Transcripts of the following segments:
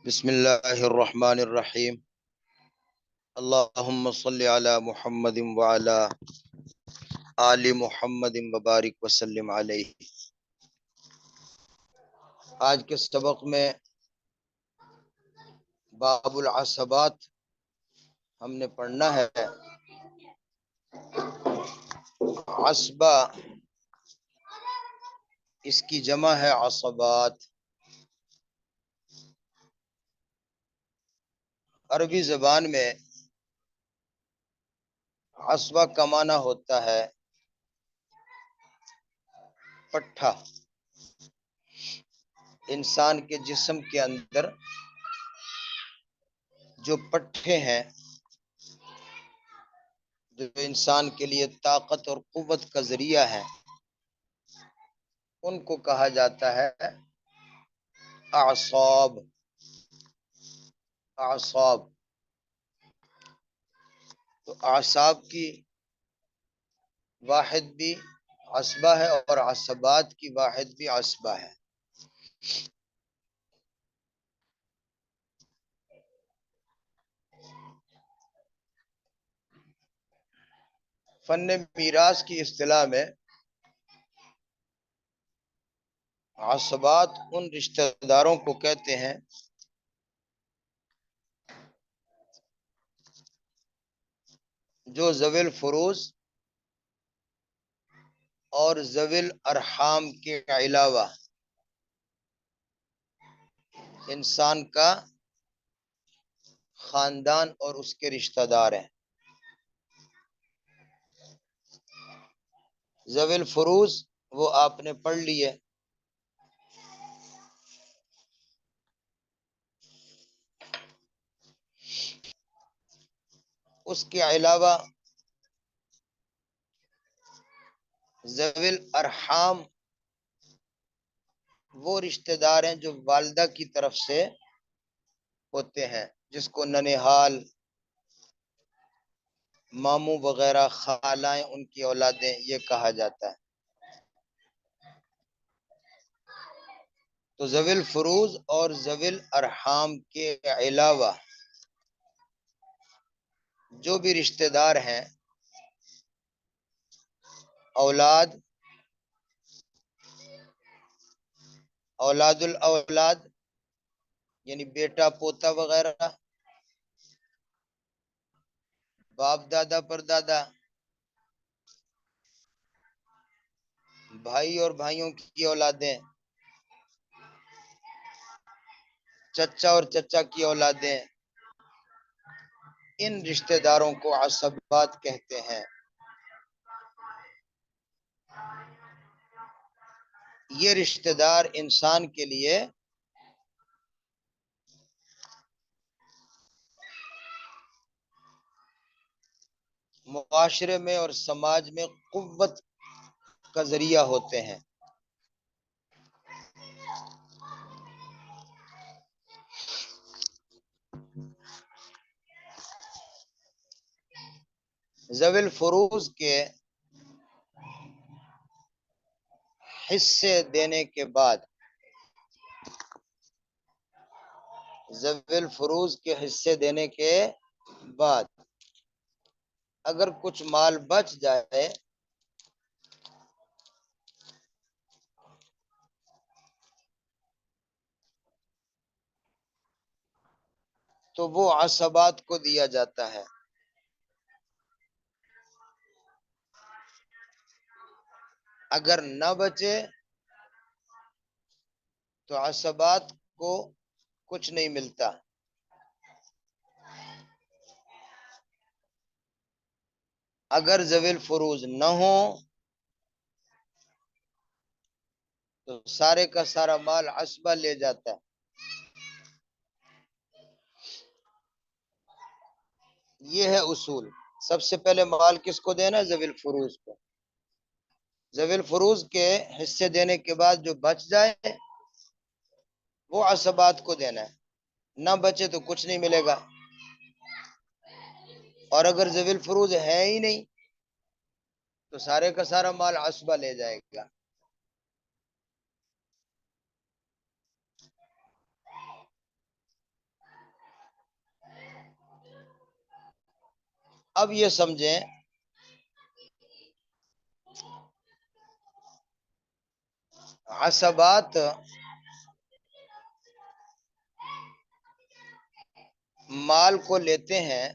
بسم اللہ الرحمن الرحیم اللہم صلی علی محمد وعلی آل محمد وبارک وسلم علیہ۔ آج کے سبق میں باب العصبات ہم نے پڑھنا ہے۔ عصبہ اس کی جمع ہے عصبات۔ عربی زبان میں عصبہ کا معنی ہوتا ہے پٹھا۔ انسان کے جسم کے اندر جو پٹھے ہیں، جو انسان کے لیے طاقت اور قوت کا ذریعہ ہے، ان کو کہا جاتا ہے اعصاب۔ اعصاب تو اعصاب کی واحد بھی عصبہ ہے اور عصبات کی واحد بھی عصبہ ہے۔ فن میراث کی اصطلاح میں عصبات ان رشتہ داروں کو کہتے ہیں جو ذوی الفروض اور ذوی الارحام کے علاوہ انسان کا خاندان اور اس کے رشتہ دار ہیں۔ ذوی الفروض وہ آپ نے پڑھ لیے، اس کے علاوہ ذوی الارحام وہ رشتہ دار ہیں جو والدہ کی طرف سے ہوتے ہیں، جس کو ننہال، ماموں وغیرہ، خالائیں، ان کی اولادیں یہ کہا جاتا ہے۔ تو ذوی الفروض اور ذوی الارحام کے علاوہ جو بھی رشتہ دار ہیں، اولاد، اولاد الاولاد یعنی بیٹا پوتا وغیرہ، باپ دادا پر دادا، بھائی اور بھائیوں کی اولادیں، چچا اور چچا کی اولادیں، ان رشتہ داروں کو عصبات کہتے ہیں۔ یہ رشتہ دار انسان کے لیے معاشرے میں اور سماج میں قوت کا ذریعہ ہوتے ہیں۔ ذوی الفروض کے حصے دینے کے بعد، ذوی الفروض کے حصے دینے کے بعد اگر کچھ مال بچ جائے تو وہ عصبات کو دیا جاتا ہے۔ اگر نہ بچے تو عصبات کو کچھ نہیں ملتا۔ اگر ذوی الفروض نہ ہوں تو سارے کا سارا مال عصبہ لے جاتا ہے۔ یہ ہے اصول۔ سب سے پہلے مال کس کو دینا ہے؟ ذوی الفروض کو۔ ذوی الفروض کے حصے دینے کے بعد جو بچ جائے وہ عصبات کو دینا ہے، نہ بچے تو کچھ نہیں ملے گا۔ اور اگر ذوی الفروض ہے ہی نہیں تو سارے کا سارا مال عصبہ لے جائے گا۔ اب یہ سمجھیں عصبات مال کو لیتے ہیں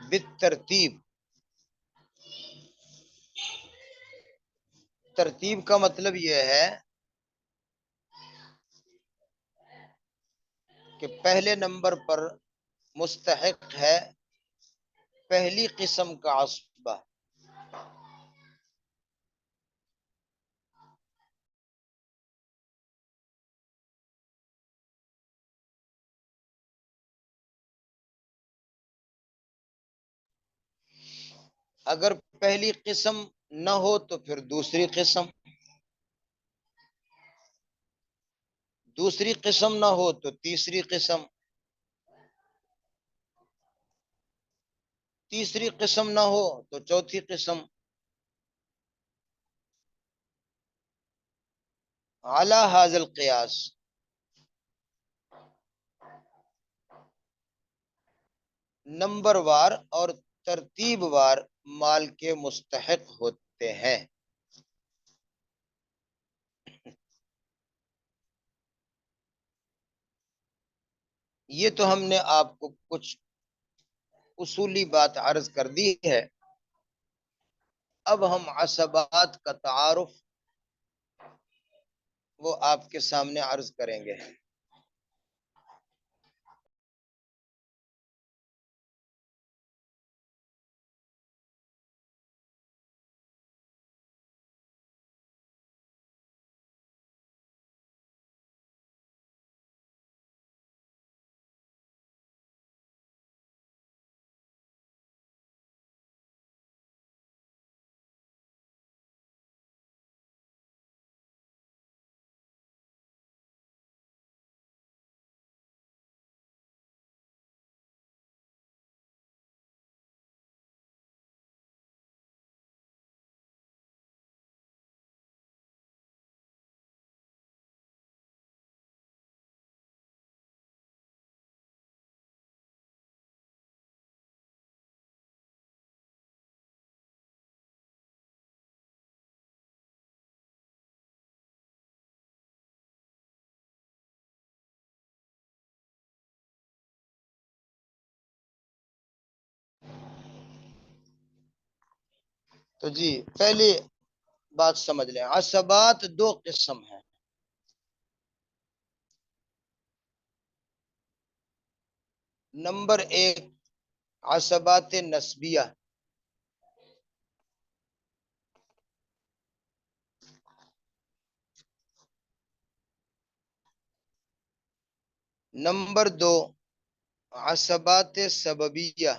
بالترتیب. ترتیب کا مطلب یہ ہے کہ پہلے نمبر پر مستحق ہے پہلی قسم کا عصبہ. اگر پہلی قسم نہ ہو تو پھر دوسری قسم، دوسری قسم نہ ہو تو تیسری قسم، تیسری قسم نہ ہو تو چوتھی قسم. اعلی ھذا القیاس، نمبر وار اور ترتیب وار مال کے مستحق ہوتے ہیں. یہ تو ہم نے آپ کو کچھ اصولی بات عرض کر دی ہے. اب ہم عصبات کا تعارف وہ آپ کے سامنے عرض کریں گے. تو جی پہلی بات سمجھ لیں، عصبات دو قسم ہیں. نمبر ایک عصبات نسبیہ، نمبر دو عصبات سببیہ.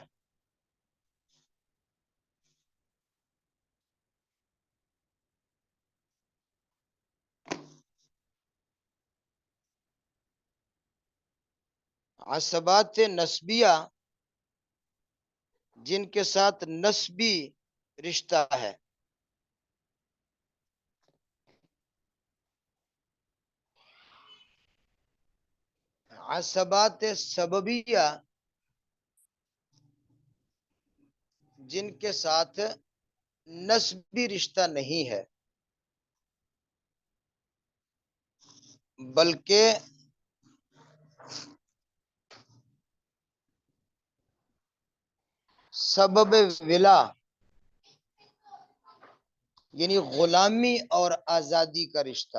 عصبات نسبیہ جن کے ساتھ نسبی رشتہ ہے، عصبات سببیہ جن کے ساتھ نسبی رشتہ نہیں ہے بلکہ سبب ولا یعنی غلامی اور آزادی کا رشتہ،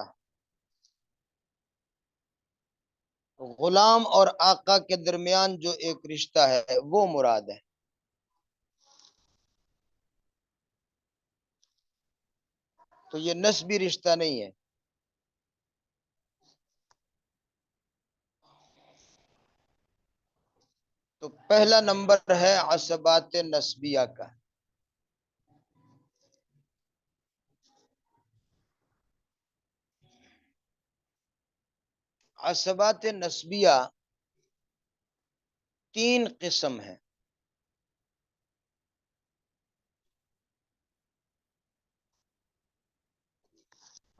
غلام اور آقا کے درمیان جو ایک رشتہ ہے وہ مراد ہے. تو یہ نسبی رشتہ نہیں ہے. تو پہلا نمبر ہے عصبات نسبیہ کا. عصبات نسبیہ تین قسم ہیں.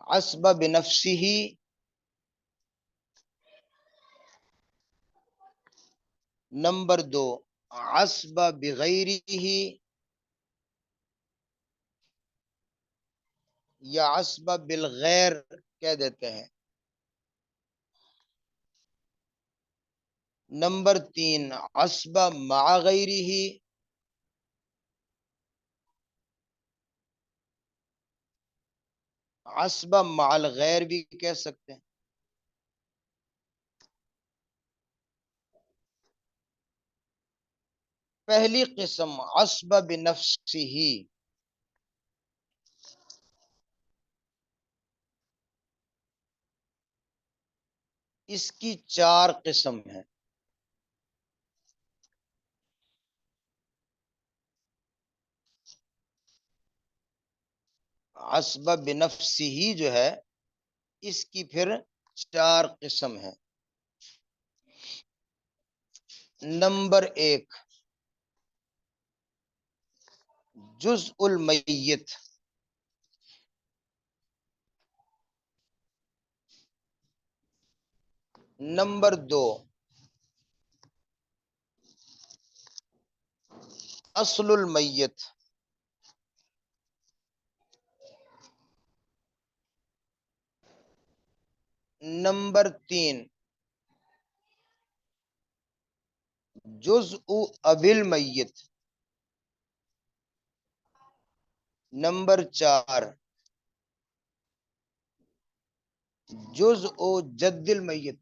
عصبہ بنفسہ، نمبر دو عصب بغیرہ یا عصب بالغیر کہہ دیتے ہیں. نمبر تین عصب مع غیرہ، عصب مع الغیر بھی کہہ سکتے ہیں. پہلی قسم عصب بنفسہ، اس کی چار قسم ہیں. عصب بنفسہ جو ہے اس کی پھر چار قسم ہے. نمبر ایک جزء المیت، نمبر دو اصل المیت، نمبر تین جزء ابی المیت، نمبر چار جزء جد المیت.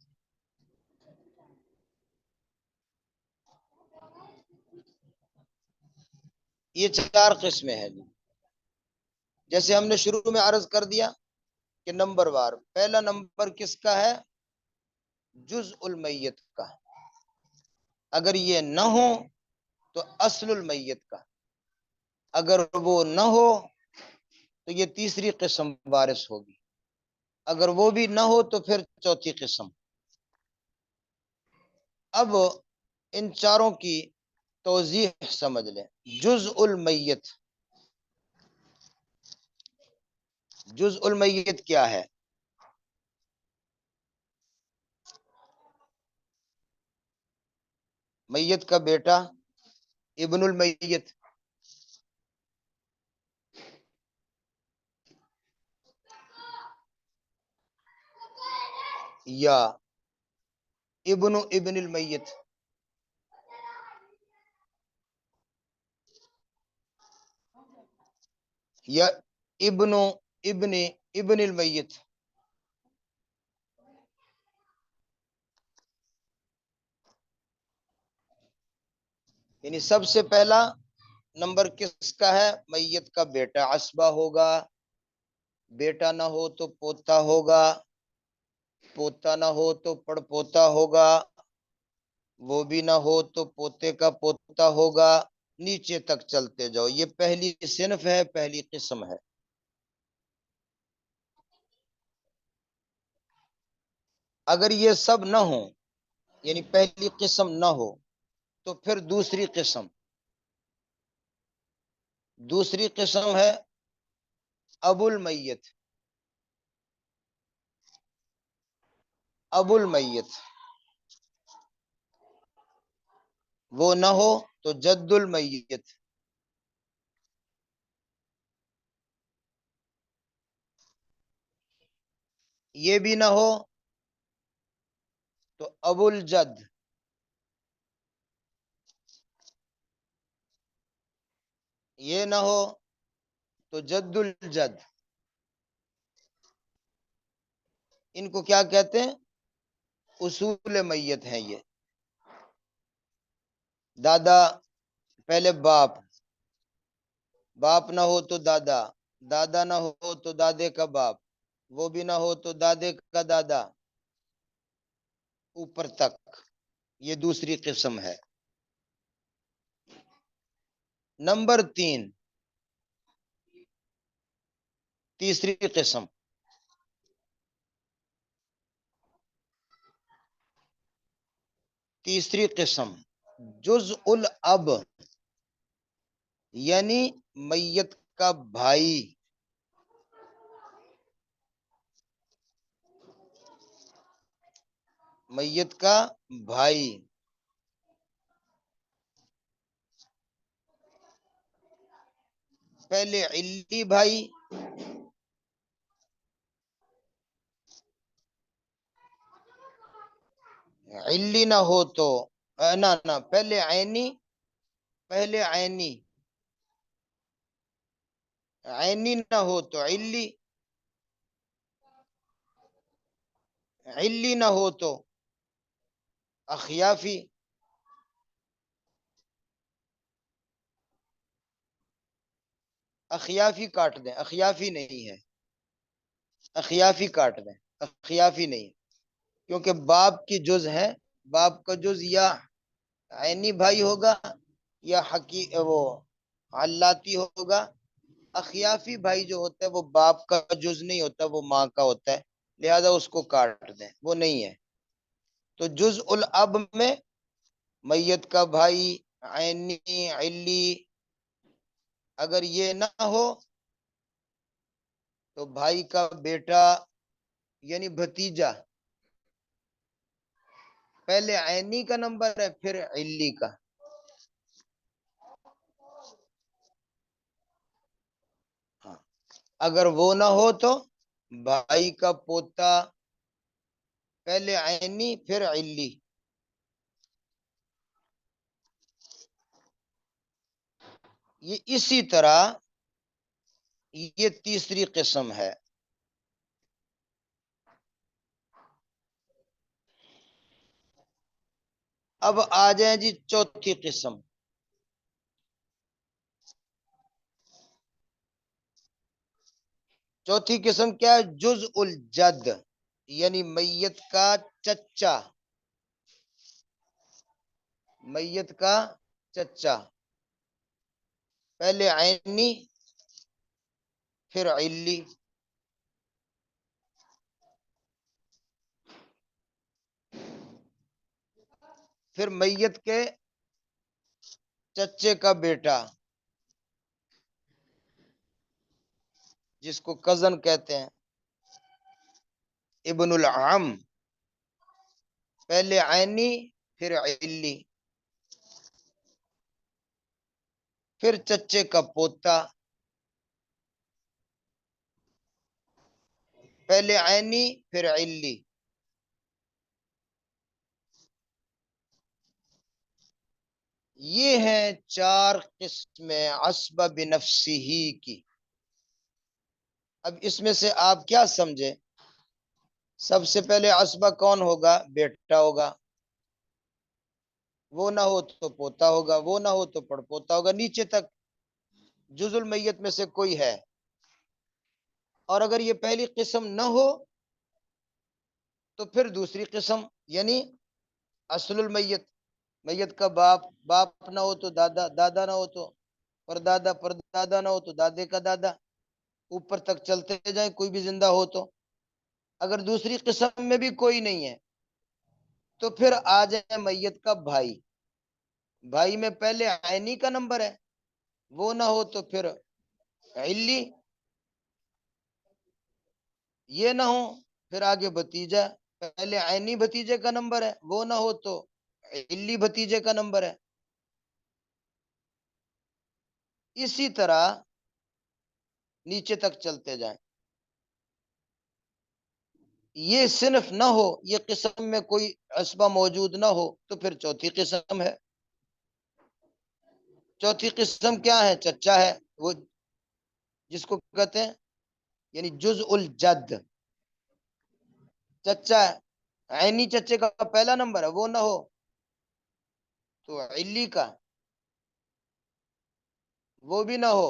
یہ چار قسمیں ہیں جی. جیسے ہم نے شروع میں عرض کر دیا کہ نمبر وار پہلا نمبر کس کا ہے؟ جزء المیت کا. اگر یہ نہ ہو تو اصل المیت کا. اگر وہ نہ ہو تو یہ تیسری قسم وارث ہوگی. اگر وہ بھی نہ ہو تو پھر چوتھی قسم. اب ان چاروں کی توضیح سمجھ لیں. جزء المیت، جزء المیت کیا ہے؟ میت کا بیٹا، ابن المیت، یا ابن المیت، یا ابن المیت. یعنی سب سے پہلا نمبر کس کا ہے؟ میت کا بیٹا عصبہ ہوگا. بیٹا نہ ہو تو پوتا ہوگا، پوتا نہ ہو تو پڑ پوتا ہوگا، وہ بھی نہ ہو تو پوتے کا پوتا ہوگا. نیچے تک چلتے جاؤ. یہ پہلی صنف ہے، پہلی قسم ہے. اگر یہ سب نہ ہو، یعنی پہلی قسم نہ ہو، تو پھر دوسری قسم ہے ابو المیت. ابو المیت وہ نہ ہو تو جد المیت. یہ بھی نہ ہو تو ابو الجد. یہ نہ ہو تو جد الجد. ان کو کیا کہتے ہیں؟ اصول میت ہیں یہ. دادا پہلے باپ، باپ نہ ہو تو دادا، دادا نہ ہو تو دادے کا باپ، وہ بھی نہ ہو تو دادے کا دادا، اوپر تک. یہ دوسری قسم ہے. نمبر تین تیسری قسم جزء الاب، یعنی میت کا بھائی. میت کا بھائی پہلے علی بھائی، علی نہ ہو تو نہ پہلے عینی، پہلے عینی، عینی نہ ہو تو علی، علی نہ ہو تو اخیافی، اخیافی کاٹ دیں، اخیافی نہیں ہے، اخیافی کاٹ دیں، اخیافی نہیں، کیونکہ باپ کی جز ہے، باپ کا جز یا عینی بھائی ہوگا یا وہ علاتی ہوگا۔ اخیافی بھائی جو ہوتا ہے وہ باپ کا جز نہیں ہوتا، وہ ماں کا ہوتا ہے، لہذا اس کو کاٹ دیں، وہ نہیں ہے۔ تو جز الاب میں میت کا بھائی، عینی، علی، اگر یہ نہ ہو تو بھائی کا بیٹا یعنی بھتیجا، پہلے عینی کا نمبر ہے پھر علی کا۔ ہاں، اگر وہ نہ ہو تو بھائی کا پوتا، پہلے عینی پھر علی۔ یہ اسی طرح یہ تیسری قسم ہے۔ اب آ جائیں جی چوتھی قسم۔ چوتھی قسم کیا ہے؟ جز الجد، یعنی میت کا چچا، میت کا چچا، پہلے عینی پھر علی۔ پھر میت کے چچے کا بیٹا، جس کو کزن کہتے ہیں، ابن العم، پہلے عینی پھر علی۔ پھر چچے کا پوتا، پہلے عینی پھر علی۔ یہ ہیں چار قسمیں عصبہ بنفسہ کی۔ اب اس میں سے آپ کیا سمجھے؟ سب سے پہلے عصبہ کون ہوگا؟ بیٹا ہوگا، وہ نہ ہو تو پوتا ہوگا، وہ نہ ہو تو پڑ پوتا ہوگا، نیچے تک جز المیت میں سے کوئی ہے۔ اور اگر یہ پہلی قسم نہ ہو تو پھر دوسری قسم، یعنی اصل المیت، میت کا باپ، باپ نہ ہو تو دادا، دادا نہ ہو تو پردادا، پردادا نہ ہو تو دادے کا دادا، اوپر تک چلتے جائیں، کوئی بھی زندہ ہو تو۔ اگر دوسری قسم میں بھی کوئی نہیں ہے تو پھر آ جائے میت کا بھائی، بھائی میں پہلے عینی کا نمبر ہے، وہ نہ ہو تو پھر علی، یہ نہ ہو پھر آگے بھتیجا، پہلے عینی بھتیجے کا نمبر ہے، وہ نہ ہو تو علی بھتیجے کا نمبر ہے۔ اسی طرح نیچے تک چلتے جائیں۔ یہ صنف نہ ہو، یہ قسم میں کوئی عصبہ موجود نہ ہو تو پھر چوتھی قسم ہے۔ چوتھی قسم کیا ہے؟ چچا ہے، وہ جس کو کہتے ہیں یعنی جز الجد، چچا ہے، عینی چچے کا پہلا نمبر ہے، وہ نہ ہو تو علی کا، وہ بھی نہ ہو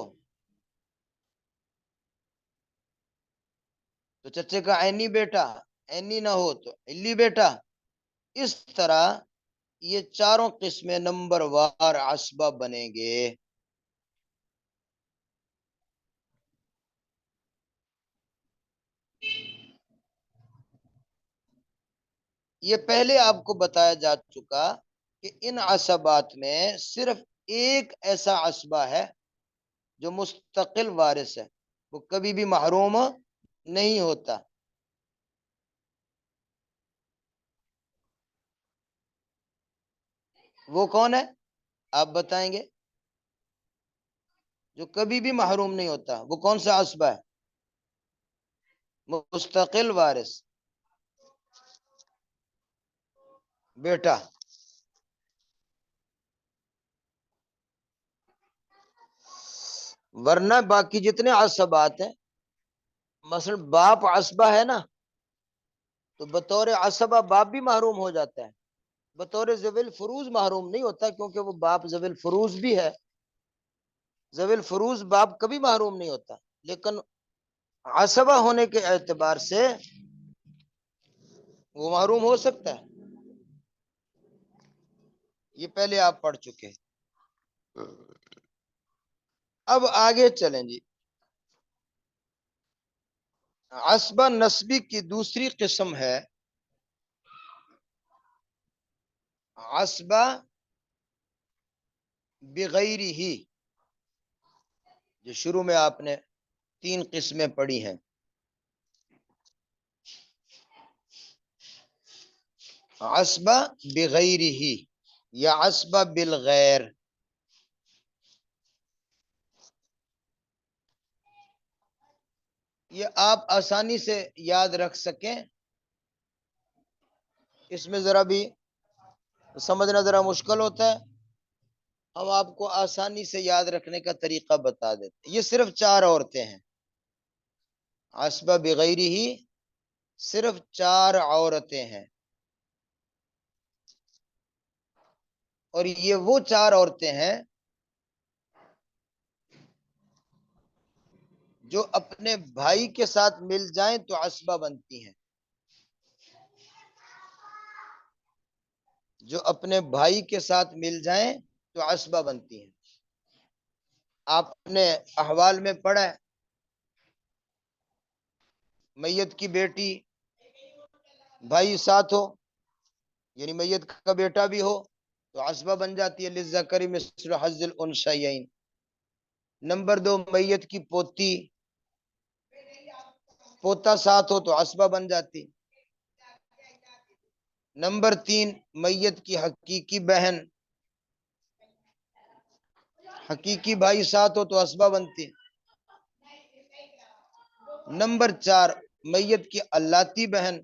تو چچے کا عینی بیٹا، عینی نہ ہو تو علی بیٹا۔ اس طرح یہ چاروں قسمیں نمبر وار عصبہ بنیں گے۔ یہ پہلے آپ کو بتایا جا چکا کہ ان عصبات میں صرف ایک ایسا عصبہ ہے جو مستقل وارث ہے، وہ کبھی بھی محروم نہیں ہوتا۔ وہ کون ہے؟ آپ بتائیں گے؟ جو کبھی بھی محروم نہیں ہوتا، وہ کون سا عصبہ ہے؟ مستقل وارث، بیٹا۔ ورنہ باقی جتنے عصبات ہیں، مثلا باپ عصبہ ہے نا، تو بطور عصبہ باپ بھی محروم ہو جاتا ہے، بطور ذوی الفروض محروم نہیں ہوتا، کیونکہ وہ باپ ذوی الفروض بھی ہے۔ ذوی الفروض باپ کبھی محروم نہیں ہوتا، لیکن عصبہ ہونے کے اعتبار سے وہ محروم ہو سکتا ہے۔ یہ پہلے آپ پڑھ چکے۔ اب آگے چلیں جی۔ عصبہ نسبی کی دوسری قسم ہے عصبہ بغیر ہی، جو شروع میں آپ نے 3 قسمیں پڑھی ہیں۔ عصبہ بغیر ہی یا عصبہ بالغیر۔ یہ آپ آسانی سے یاد رکھ سکیں، اس میں ذرا بھی سمجھنا ذرا مشکل ہوتا ہے، ہم آپ کو آسانی سے یاد رکھنے کا طریقہ بتا دیتے ہیں۔ یہ صرف 4 عورتیں ہیں، عصبہ بغیر ہی صرف 4 عورتیں ہیں، اور یہ وہ 4 عورتیں ہیں جو اپنے بھائی کے ساتھ مل جائیں تو عصبہ بنتی ہیں، جو اپنے بھائی کے ساتھ مل جائیں تو عصبہ بنتی ہیں۔ آپ نے احوال میں پڑھا ہے، میت کی بیٹی بھائی ساتھ ہو، یعنی میت کا بیٹا بھی ہو تو عصبہ بن جاتی ہے، للذکر مثل حظ الانثیین۔ نمبر 2، میت کی پوتی پوتا ساتھ ہو تو عصبہ بن جاتی۔ نمبر 3، میت کی حقیقی بہن حقیقی بھائی ساتھ ہو تو عصبہ بنتی۔ نمبر 4، میت کی اللاتی بہن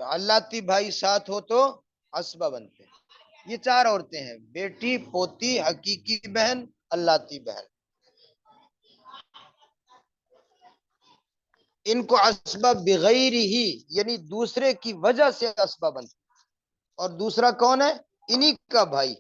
اللاتی بھائی ساتھ ہو تو عصبہ بنتے۔ یہ 4 عورتیں ہیں، بیٹی، پوتی، حقیقی بہن، اللاتی بہن۔ ان کو عصبہ بغیر ہی یعنی دوسرے کی وجہ سے عصبہ بنتے، اور دوسرا کون ہے؟ انہی کا بھائی۔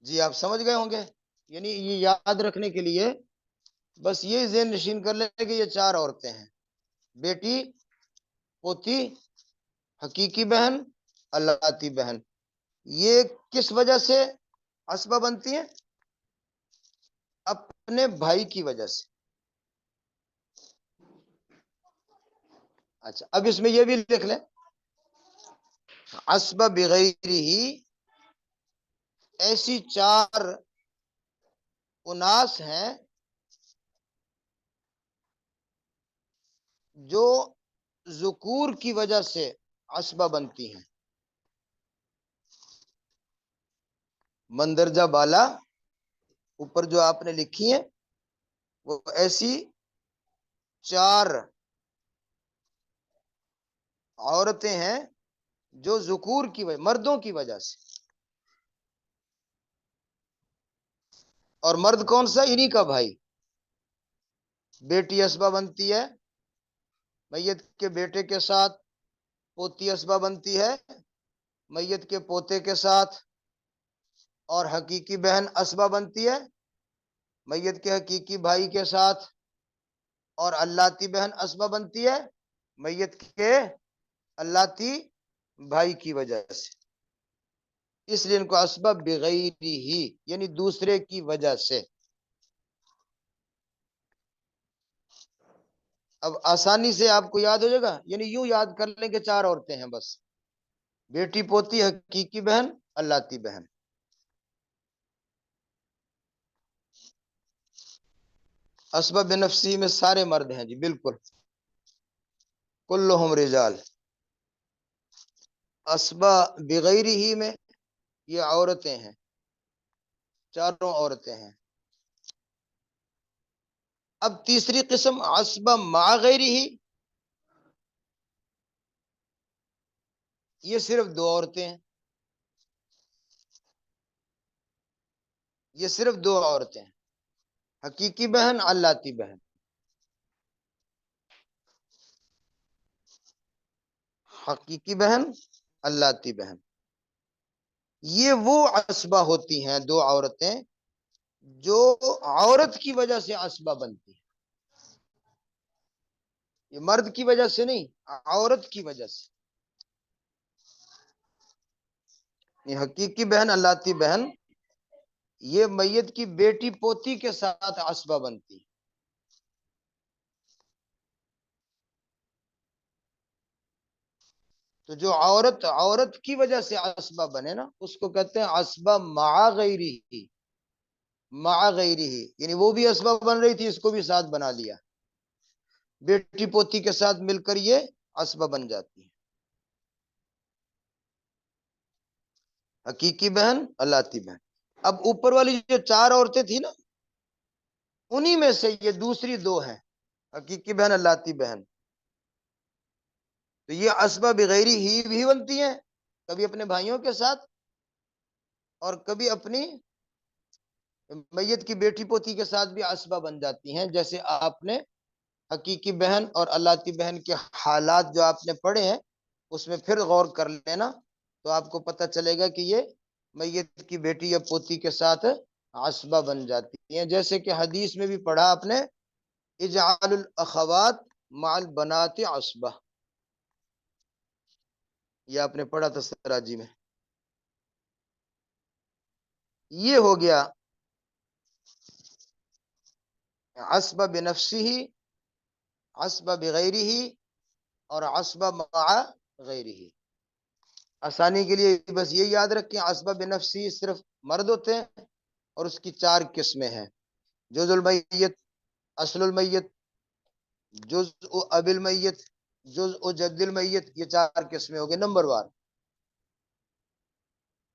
جی آپ سمجھ گئے ہوں گے، یعنی یہ یاد رکھنے کے لیے بس یہ ذہن نشین کر لیں کہ یہ 4 عورتیں ہیں، بیٹی، پوتی، حقیقی بہن، اللاتی بہن۔ یہ کس وجہ سے عصبہ بنتی ہیں؟ اپنے بھائی کی وجہ سے۔ اچھا، اب اس میں یہ بھی لکھ لیں، عصبہ بغیر ہی ایسی 4 اناس ہیں جو ذکور کی وجہ سے عصبہ بنتی ہیں۔ مندرجہ بالا اوپر جو آپ نے لکھی ہیں وہ ایسی 4 عورتیں ہیں جو ذکور کی وجہ، مردوں کی وجہ سے۔ اور مرد کون سا؟ انہی کا بھائی۔ بیٹی عصبہ بنتی ہے میت کے بیٹے کے ساتھ، پوتی عصبہ بنتی ہے میت کے پوتے کے ساتھ، اور حقیقی بہن عصبہ بنتی ہے میت کے حقیقی بھائی کے ساتھ، اور اللاتی بہن عصبہ بنتی ہے میت کے اللاتی بھائی کی وجہ سے، اس لیے ان کو اسبہ بغیر ہی یعنی دوسرے کی وجہ سے۔ اب آسانی سے آپ کو یاد ہو جائے گا، یعنی یوں یاد کر لیں کہ 4 عورتیں ہیں بس: بیٹی، پوتی، حقیقی بہن، اللاتی بہن۔ اسبہ بنفسی میں سارے مرد ہیں جی، بالکل، کلہم رجال۔ اسبہ بغیر ہی میں یہ عورتیں ہیں، چاروں عورتیں ہیں۔ اب تیسری قسم اسبہ مع غیر ہی، یہ صرف 2 عورتیں ہیں، یہ صرف 2 عورتیں ہیں: حقیقی بہن، اللاتی بہن۔ حقیقی بہن، اللاتی بہن، یہ وہ اسبہ ہوتی ہیں 2 عورتیں جو عورت کی وجہ سے اسبہ بنتی ہیں، یہ مرد کی وجہ سے نہیں، عورت کی وجہ سے۔ یہ حقیقی بہن، اللاتی بہن، یہ میت کی بیٹی پوتی کے ساتھ اسبہ بنتی ہے۔ تو جو عورت کی وجہ سے اسبہ بنے نا، اس کو کہتے ہیں اسبہ مع غیری، مع غیری، یعنی وہ بھی اسبہ بن رہی تھی، اس کو بھی ساتھ بنا لیا، بیٹی پوتی کے ساتھ مل کر یہ اسبہ بن جاتی ہے۔ حقیقی بہن، اللاتی بہن۔ اب اوپر والی جو 4 عورتیں تھی نا، انہی میں سے یہ دوسری 2 ہیں: حقیقی بہن، اللاتی بہن۔ تو یہ اسبہ بغیری ہی بھی بنتی ہیں، کبھی اپنے بھائیوں کے ساتھ اور کبھی اپنی میت کی بیٹی پوتی کے ساتھ بھی اسبہ بن جاتی ہیں۔ جیسے آپ نے حقیقی بہن اور اللاتی بہن کے حالات جو آپ نے پڑھے ہیں، اس میں پھر غور کر لینا، تو آپ کو پتہ چلے گا کہ یہ میت کی بیٹی یا پوتی کے ساتھ اسبہ بن جاتی ہیں۔ جیسے کہ حدیث میں بھی پڑھا آپ نے: اجعل الاخوات مع البنات عصبہ، یہ آپ نے پڑھا تھا سراجی میں۔ یہ ہو گیا عصبہ بنفسہ، عصبہ بغیرہ، اور عصبہ مع غیرہ۔ آسانی کے لیے بس یہ یاد رکھیں، عصبہ بنفسہ صرف مرد ہوتے ہیں، اور اس کی 4 قسمیں ہیں: جزء المیت، اصل المیت، جزء اب المیت، جزء جد المیت، یہ 4 قسمیں ہو گئے نمبر وار۔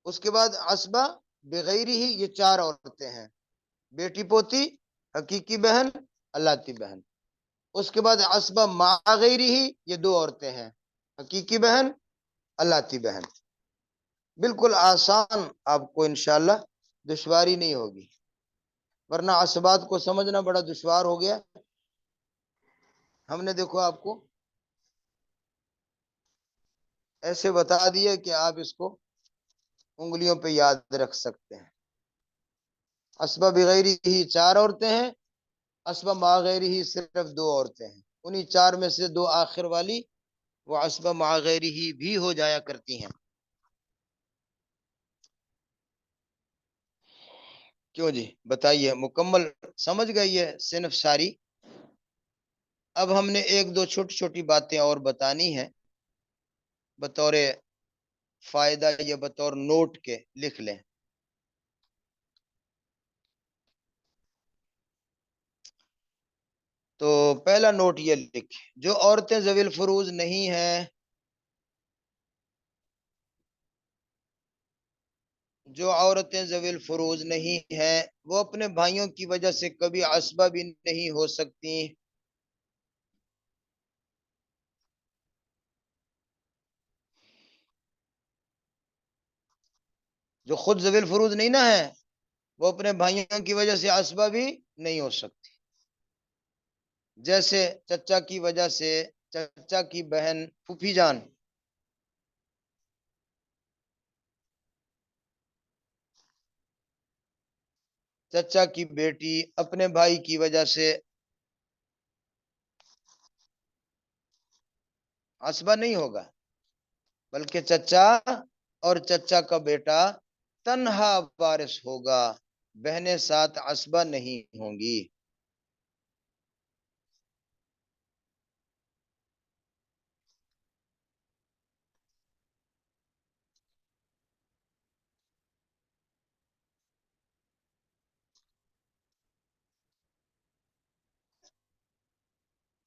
اس کے بعد عصبہ بغیر ہی، یہ 4 عورتیں ہیں: بیٹی پوتی، حقیقی بہن، اللاتی بہن۔ اس کے بعد عصبہ مع غیر ہی، یہ 2 عورتیں ہیں: حقیقی بہن، اللاتی بہن۔ بالکل آسان، آپ کو انشاءاللہ دشواری نہیں ہوگی، ورنہ عصبات کو سمجھنا بڑا دشوار ہو گیا۔ ہم نے دیکھو آپ کو ایسے بتا دیا کہ آپ اس کو انگلیوں پہ یاد رکھ سکتے ہیں۔ اسبہ بغیر ہی 4 عورتیں ہیں، اسبہ مع غیر ہی صرف 2 عورتیں ہیں۔ انہی 4 میں سے 2 آخر والی وہ اسبہ مع غیر ہی بھی ہو جایا کرتی ہیں۔ کیوں جی، بتائیے، مکمل سمجھ گئی ہے صنف ساری؟ اب ہم نے 1-2 چھوٹی چھوٹی باتیں اور بتانی ہیں، بطور فائدہ یا بطور نوٹ کے لکھ لیں۔ تو پہلا نوٹ یہ لکھ: جو عورتیں ذوی الفروز نہیں ہیں، جو عورتیں ذوی الفروز نہیں ہیں، وہ اپنے بھائیوں کی وجہ سے کبھی عصبہ بھی نہیں ہو سکتی۔ جو خود ذوی الفروز نہیں نہ ہے، وہ اپنے بھائیوں کی وجہ سے عصبہ بھی نہیں ہو سکتی۔ جیسے چچا کی وجہ سے چچا کی بہن پھوپھی جان، چچا کی بیٹی اپنے بھائی کی وجہ سے عصبہ نہیں ہوگا، بلکہ چچا اور چچا کا بیٹا تنہا وارث ہوگا، بہنیں ساتھ عصبہ نہیں ہوں گی۔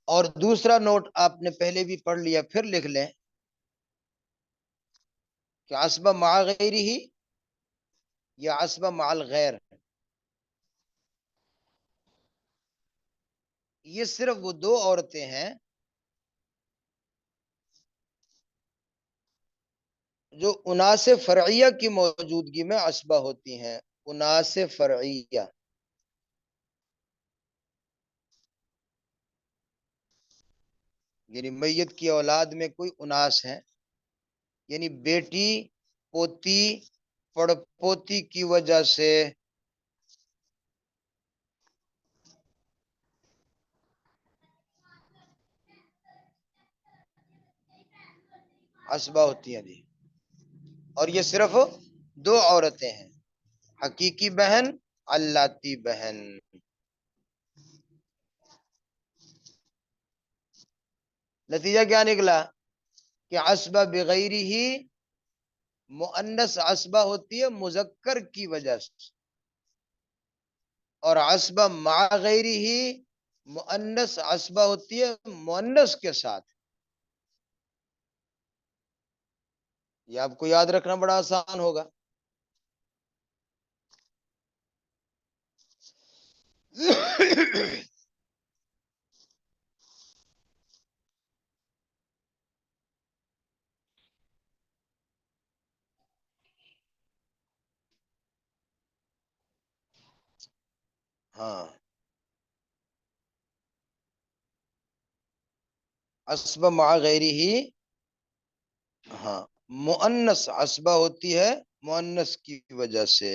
اور دوسرا نوٹ آپ نے پہلے بھی پڑھ لیا، پھر لکھ لیں کہ عصبہ مع غیرہ ہی یا عصبہ مع الغیر، یہ صرف وہ دو عورتیں ہیں جو اناس فرعیہ کی موجودگی میں عصبہ ہوتی ہیں۔ اناس فرعیہ یعنی میت کی اولاد میں کوئی اناس ہے، یعنی بیٹی، پوتی، پڑپوتی کی وجہ سے عصبہ ہوتی ہیں جی۔ اور یہ صرف دو عورتیں ہیں، حقیقی بہن، اللاتی بہن۔ نتیجہ کیا نکلا کہ عصبہ بغیر ہی مؤنث عصبہ ہوتی ہے مذکر کی وجہ سے، اور عصبہ مع غیر ہی مؤنث عصبہ ہوتی ہے مؤنث کے ساتھ۔ یہ آپ کو یاد رکھنا بڑا آسان ہوگا۔ ہاں، عصبہ مع غیر ہی، ہاں، مؤنث عصبہ ہوتی ہے مؤنث کی وجہ سے۔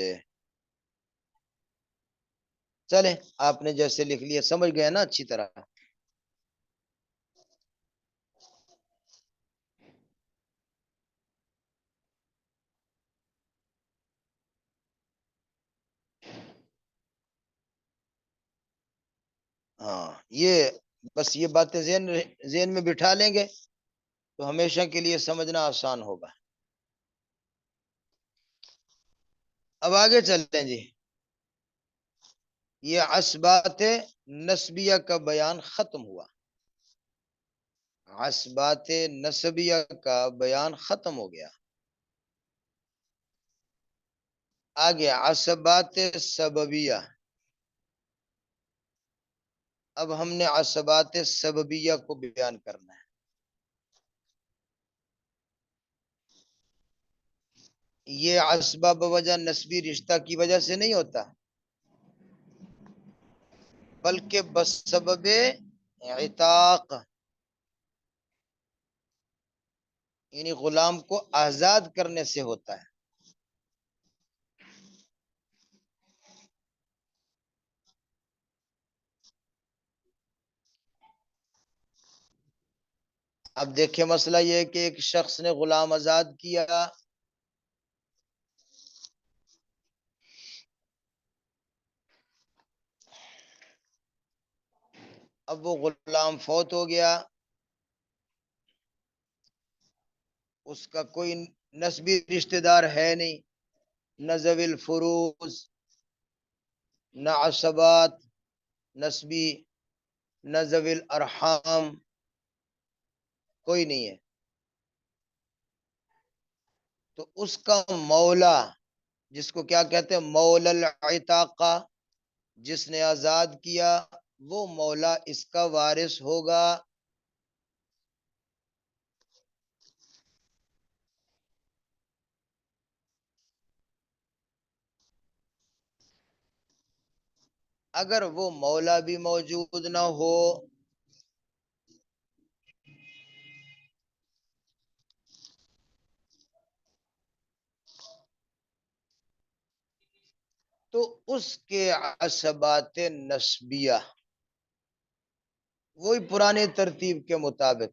چلیں، آپ نے جیسے لکھ لیا سمجھ گئے نا اچھی طرح۔ ہاں، یہ بس یہ باتیں ذہن میں بٹھا لیں گے تو ہمیشہ کے لیے سمجھنا آسان ہوگا۔ اب آگے چلتے ہیں جی۔ یہ عصبات نسبیہ کا بیان ختم ہوا، عصبات نسبیہ کا بیان ختم ہو گیا۔ آگے عصبات سببیہ۔ اب ہم نے عصبات سببیہ کو بیان کرنا ہے۔ یہ عصبہ بوجہ نسبی رشتہ کی وجہ سے نہیں ہوتا، بلکہ بسبب عتاق، یعنی غلام کو آزاد کرنے سے ہوتا ہے۔ اب دیکھیں مسئلہ یہ ہے کہ ایک شخص نے غلام آزاد کیا، اب وہ غلام فوت ہو گیا، اس کا کوئی نسبی رشتہ دار ہے نہیں، نہ ذوی الفروز، نہ عصبات نسبی، نہ ذوی الارحام، کوئی نہیں ہے۔ تو اس کا مولا، جس کو کیا کہتے ہیں، مولا العتاقہ، جس نے آزاد کیا، وہ مولا اس کا وارث ہوگا۔ اگر وہ مولا بھی موجود نہ ہو تو اس کے عصبات نسبیہ وہی پرانے ترتیب کے مطابق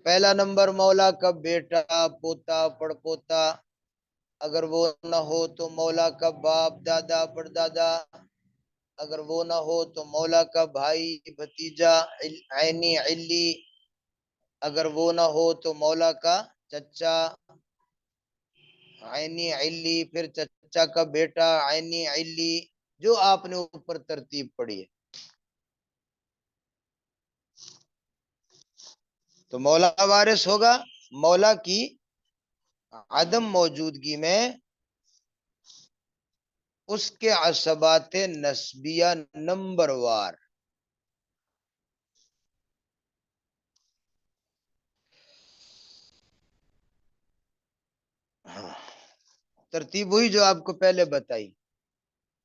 پہلا نمبر مولا کا بیٹا، پوتا، پڑپوتا، اگر وہ نہ ہو تو مولا کا باپ، دادا، پردادا، اگر وہ نہ ہو تو مولا کا بھائی، بھتیجا، عینی، علی، اگر وہ نہ ہو تو مولا کا چچا، عینی، علی، پھر چچا کا بیٹا، عینی، علی، جو آپ نے اوپر ترتیب پڑھی ہے. تو مولا وارث ہوگا مولا کی عدم موجودگی میں اس کے عصبات نسبیہ نمبر وار. ترتیب ہوئی جو آپ کو پہلے بتائی.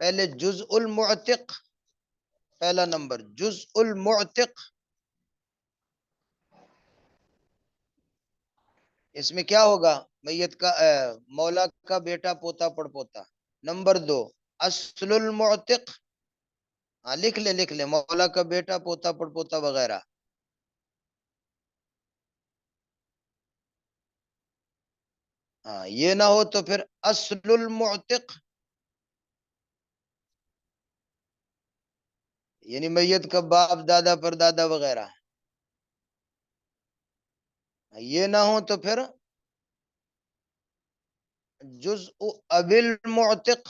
پہلے جزء المعتق، پہلا نمبر جزء المعتق، اس میں کیا ہوگا؟ میت کا مولا کا بیٹا، پوتا، پڑپوتا. نمبر دو اصل المعتق، ہاں لکھ لے مولا کا بیٹا، پوتا، پڑپوتا وغیرہ. ہاں یہ نہ ہو تو پھر اصل المعتق، یعنی میت کا باپ، دادا، پردادا وغیرہ. یہ نہ ہو تو پھر جزء ابی المعتق،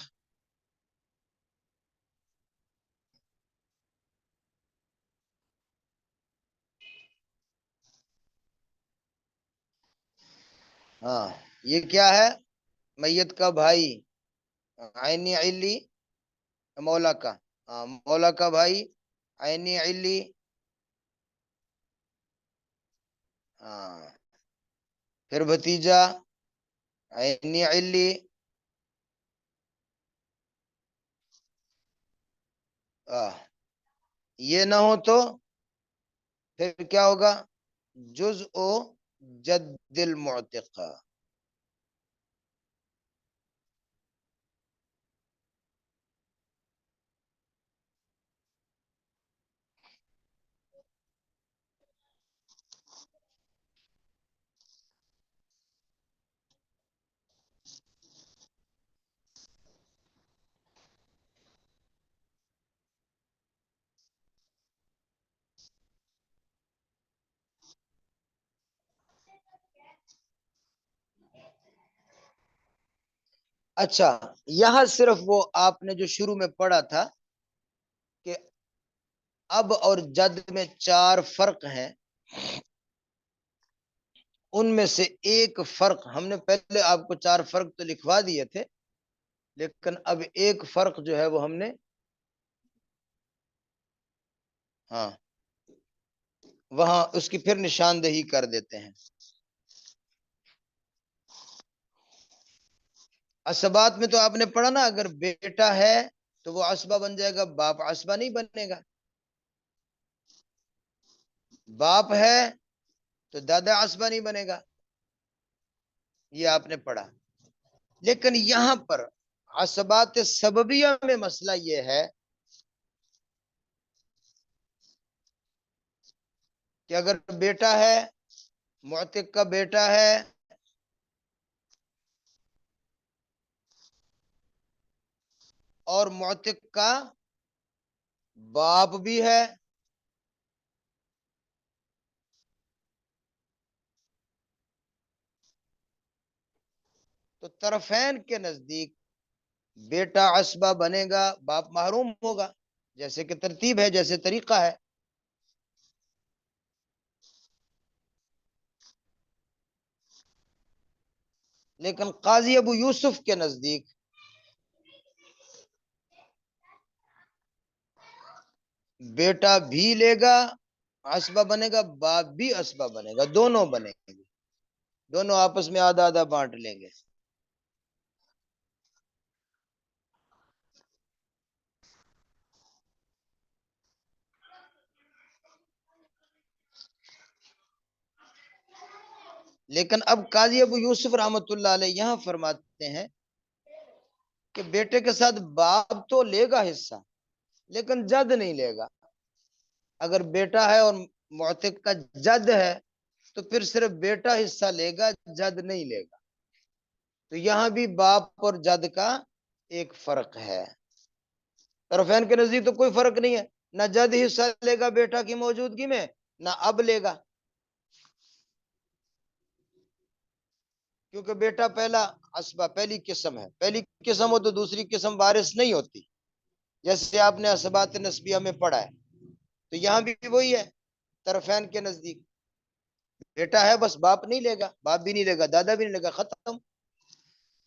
ہاں یہ کیا ہے؟ میت کا بھائی، عینی، علی، مولا کا، ہاں مولا کا بھائی، عینی، علی، ہاں پھر بھتیجا، عینی، علی، یہ نہ ہو تو پھر کیا ہوگا؟ جزء جد المعتق. اچھا یہاں صرف وہ آپ نے جو شروع میں پڑھا تھا کہ اب اور جد میں 4 فرق ہیں، ان میں سے ایک فرق ہم نے پہلے آپ کو 4 فرق تو لکھوا دیے تھے، لیکن اب ایک فرق جو ہے وہ ہم نے ہاں وہاں اس کی پھر نشاندہی کر دیتے ہیں. اسبات میں تو آپ نے پڑھا نا، اگر بیٹا ہے تو وہ عصبہ بن جائے گا، باپ عصبہ نہیں بنے گا. باپ ہے تو دادا عصبہ نہیں بنے گا، یہ آپ نے پڑھا. لیکن یہاں پر عصبات سببیہ میں مسئلہ یہ ہے کہ اگر بیٹا ہے، معتق کا بیٹا ہے، اور معتق کا باپ بھی ہے، تو طرفین کے نزدیک بیٹا عصبہ بنے گا، باپ محروم ہوگا، جیسے کہ ترتیب ہے، جیسے طریقہ ہے. لیکن قاضی ابو یوسف کے نزدیک بیٹا بھی لے گا، عصبہ بنے گا، باپ بھی عصبہ بنے گا، دونوں بنے گے، دونوں آپس میں آدھا آدھا بانٹ لیں گے. لیکن اب قاضی ابو یوسف رحمت اللہ علیہ یہاں فرماتے ہیں کہ بیٹے کے ساتھ باپ تو لے گا حصہ، لیکن جد نہیں لے گا. اگر بیٹا ہے اور معتق کا جد ہے تو پھر صرف بیٹا حصہ لے گا، جد نہیں لے گا. تو یہاں بھی باپ اور جد کا ایک فرق ہے. طرفین کے نزدیک تو کوئی فرق نہیں ہے، نہ جد حصہ لے گا بیٹا کی موجودگی میں، نہ اب لے گا، کیونکہ بیٹا پہلا اسبہ، پہلی قسم ہے. پہلی قسم ہو تو دوسری قسم وارث نہیں ہوتی، جیسے آپ نے اسبات نسبیہ میں پڑھا ہے. تو یہاں بھی وہی ہے. طرفین کے نزدیک بیٹا ہے، بس باپ نہیں لے گا، باپ بھی نہیں لے گا، دادا بھی نہیں لے گا، ختم.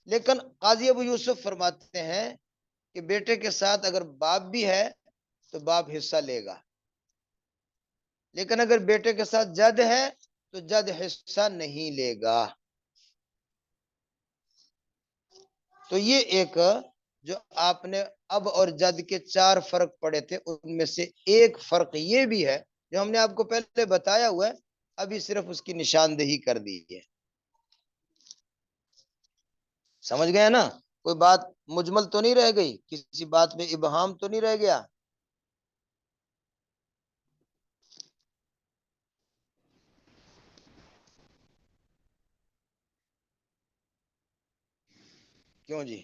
لیکن قاضی ابو یوسف فرماتے ہیں کہ بیٹے کے ساتھ اگر باپ بھی ہے تو باپ حصہ لے گا، لیکن اگر بیٹے کے ساتھ جد ہے تو جد حصہ نہیں لے گا. تو یہ ایک جو آپ نے اب اور جد کے 4 فرق پڑے تھے، ان میں سے ایک فرق یہ بھی ہے جو ہم نے آپ کو پہلے بتایا ہوا ہے، ابھی صرف اس کی نشاندہی کر دی ہے. سمجھ گئے نا؟ کوئی بات مجمل تو نہیں رہ گئی، کسی بات میں ابہام تو نہیں رہ گیا. کیوں جی؟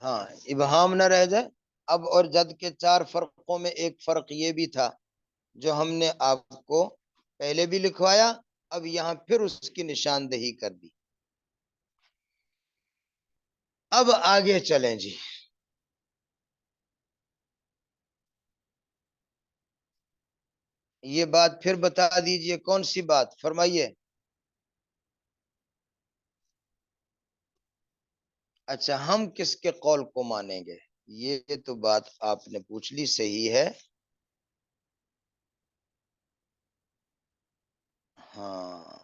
ہاں، ابہام نہ رہ جائے. اب اور جد کے 4 فرقوں میں ایک فرق یہ بھی تھا جو ہم نے آپ کو پہلے بھی لکھوایا، اب یہاں پھر اس کی نشاندہی کر دی. اب آگے چلیں جی. یہ بات پھر بتا دیجئے، کون سی بات؟ فرمائیے. اچھا، ہم کس کے قول کو مانیں گے؟ یہ تو بات آپ نے پوچھ لی، صحیح ہے. ہاں،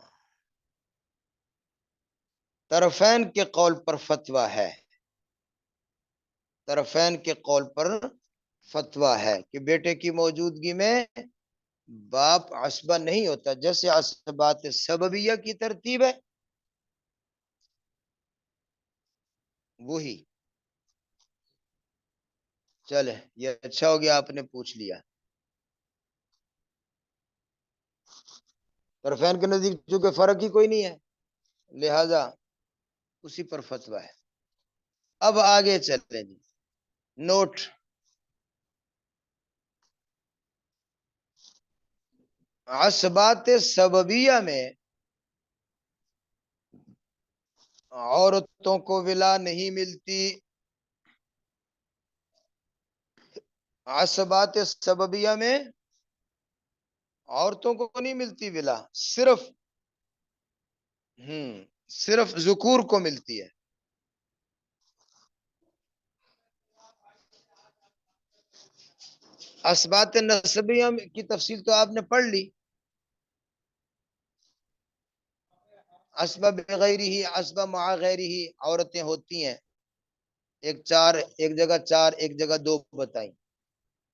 طرفین کے قول پر فتویٰ ہے. طرفین کے قول پر فتویٰ ہے کہ بیٹے کی موجودگی میں باپ عصبہ نہیں ہوتا، جیسے عصبات سببیہ کی ترتیب ہے وہی. چلے، یہ اچھا ہو گیا آپ نے پوچھ لیا. طرفین کے نزدیک چونکہ فرق ہی کوئی نہیں ہے، لہذا اسی پر فتویٰ ہے. اب آگے چلتے ہیں. نوٹ: عصبات سببیہ میں عورتوں کو ولا نہیں ملتی. عصبات سببیہ میں عورتوں کو نہیں ملتی ولا، صرف ذکور کو ملتی ہے. عصبات نسبیہ کی تفصیل تو آپ نے پڑھ لی. عصبہ بغیر ہی، عصبہ مع غیر ہی عورتیں ہوتی ہیں. ایک جگہ 4، ایک جگہ 2 بتائیں.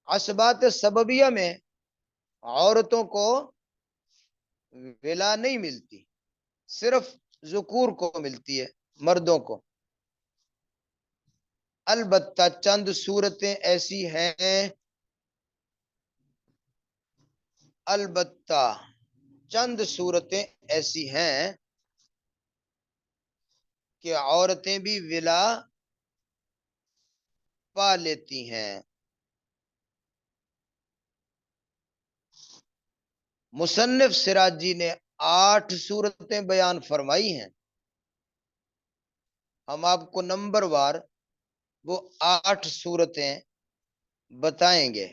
عصبات سببیہ میں عورتوں کو ولا نہیں ملتی، صرف ذکور کو ملتی ہے، مردوں کو. البتہ چند صورتیں ایسی ہیں، البتہ چند صورتیں ایسی ہیں کہ عورتیں بھی ولا پا لیتی ہیں. مصنف سراجی نے 8 صورتیں بیان فرمائی ہیں. ہم آپ کو نمبر وار وہ 8 صورتیں بتائیں گے.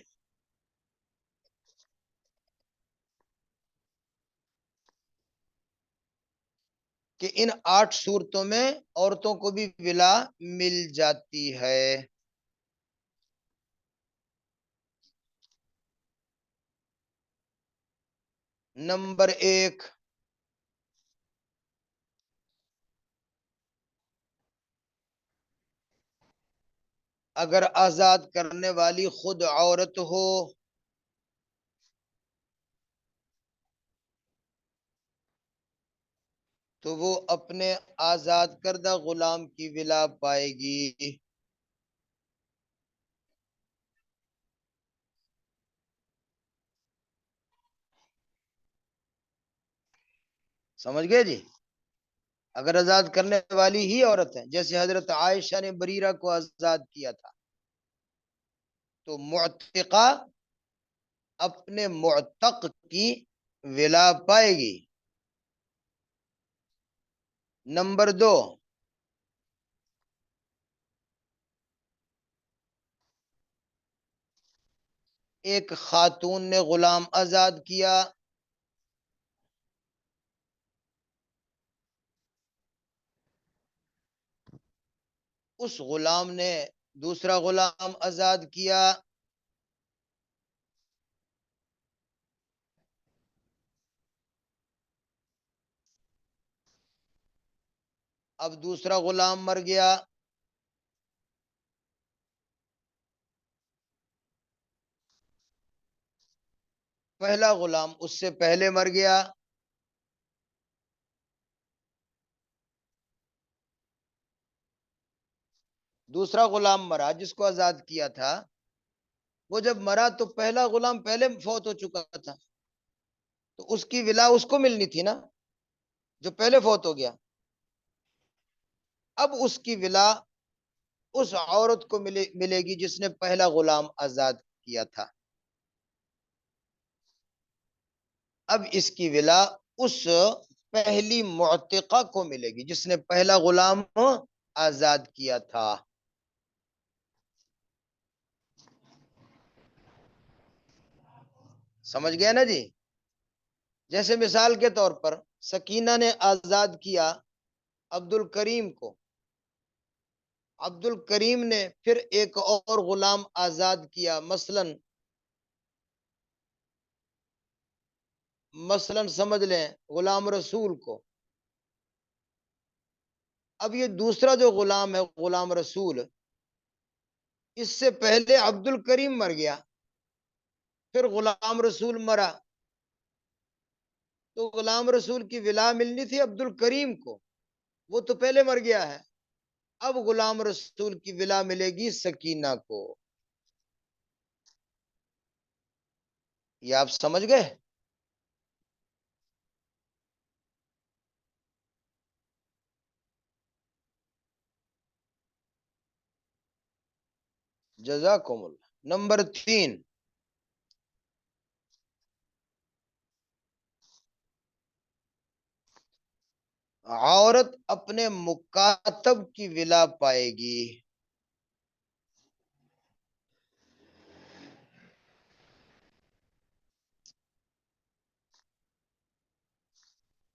کہ ان 8 صورتوں میں عورتوں کو بھی ولا مل جاتی ہے. نمبر 1، اگر آزاد کرنے والی خود عورت ہو تو وہ اپنے آزاد کردہ غلام کی ولا پائے گی. سمجھ گئے جی؟ اگر آزاد کرنے والی ہی عورت ہے، جیسے حضرت عائشہ نے بریرہ کو آزاد کیا تھا، تو معتقہ اپنے معتق کی ولا پائے گی۔ نمبر 2، ایک خاتون نے غلام آزاد کیا، اس غلام نے دوسرا غلام آزاد کیا، اب دوسرا غلام مر گیا، پہلا غلام اس سے پہلے مر گیا، دوسرا غلام مرا جس کو آزاد کیا تھا، وہ جب مرا تو پہلا غلام پہلے فوت ہو چکا تھا، تو اس کی ولا اس کو ملنی تھی نا، جو پہلے فوت ہو گیا۔ اب اس کی ولا اس عورت کو ملے گی جس نے پہلا غلام آزاد کیا تھا۔ اب اس کی ولا اس پہلی معتقہ کو ملے گی جس نے پہلا غلام آزاد کیا تھا۔ سمجھ گیا نا جی؟ جیسے مثال کے طور پر سکینہ نے آزاد کیا عبد الکریم کو، عبد الکریم نے پھر ایک اور غلام آزاد کیا، مثلاً سمجھ لیں غلام رسول کو۔ اب یہ دوسرا جو غلام ہے غلام رسول، اس سے پہلے عبد الکریم مر گیا، پھر غلام رسول مرا، تو غلام رسول کی ولا ملنی تھی عبد الکریم کو، وہ تو پہلے مر گیا ہے۔ اب غلام رسول کی ولا ملے گی سکینہ کو۔ یہ آپ سمجھ گئے؟ جزاکم اللہ۔ نمبر 3، عورت اپنے مکاتب کی ولا پائے گی۔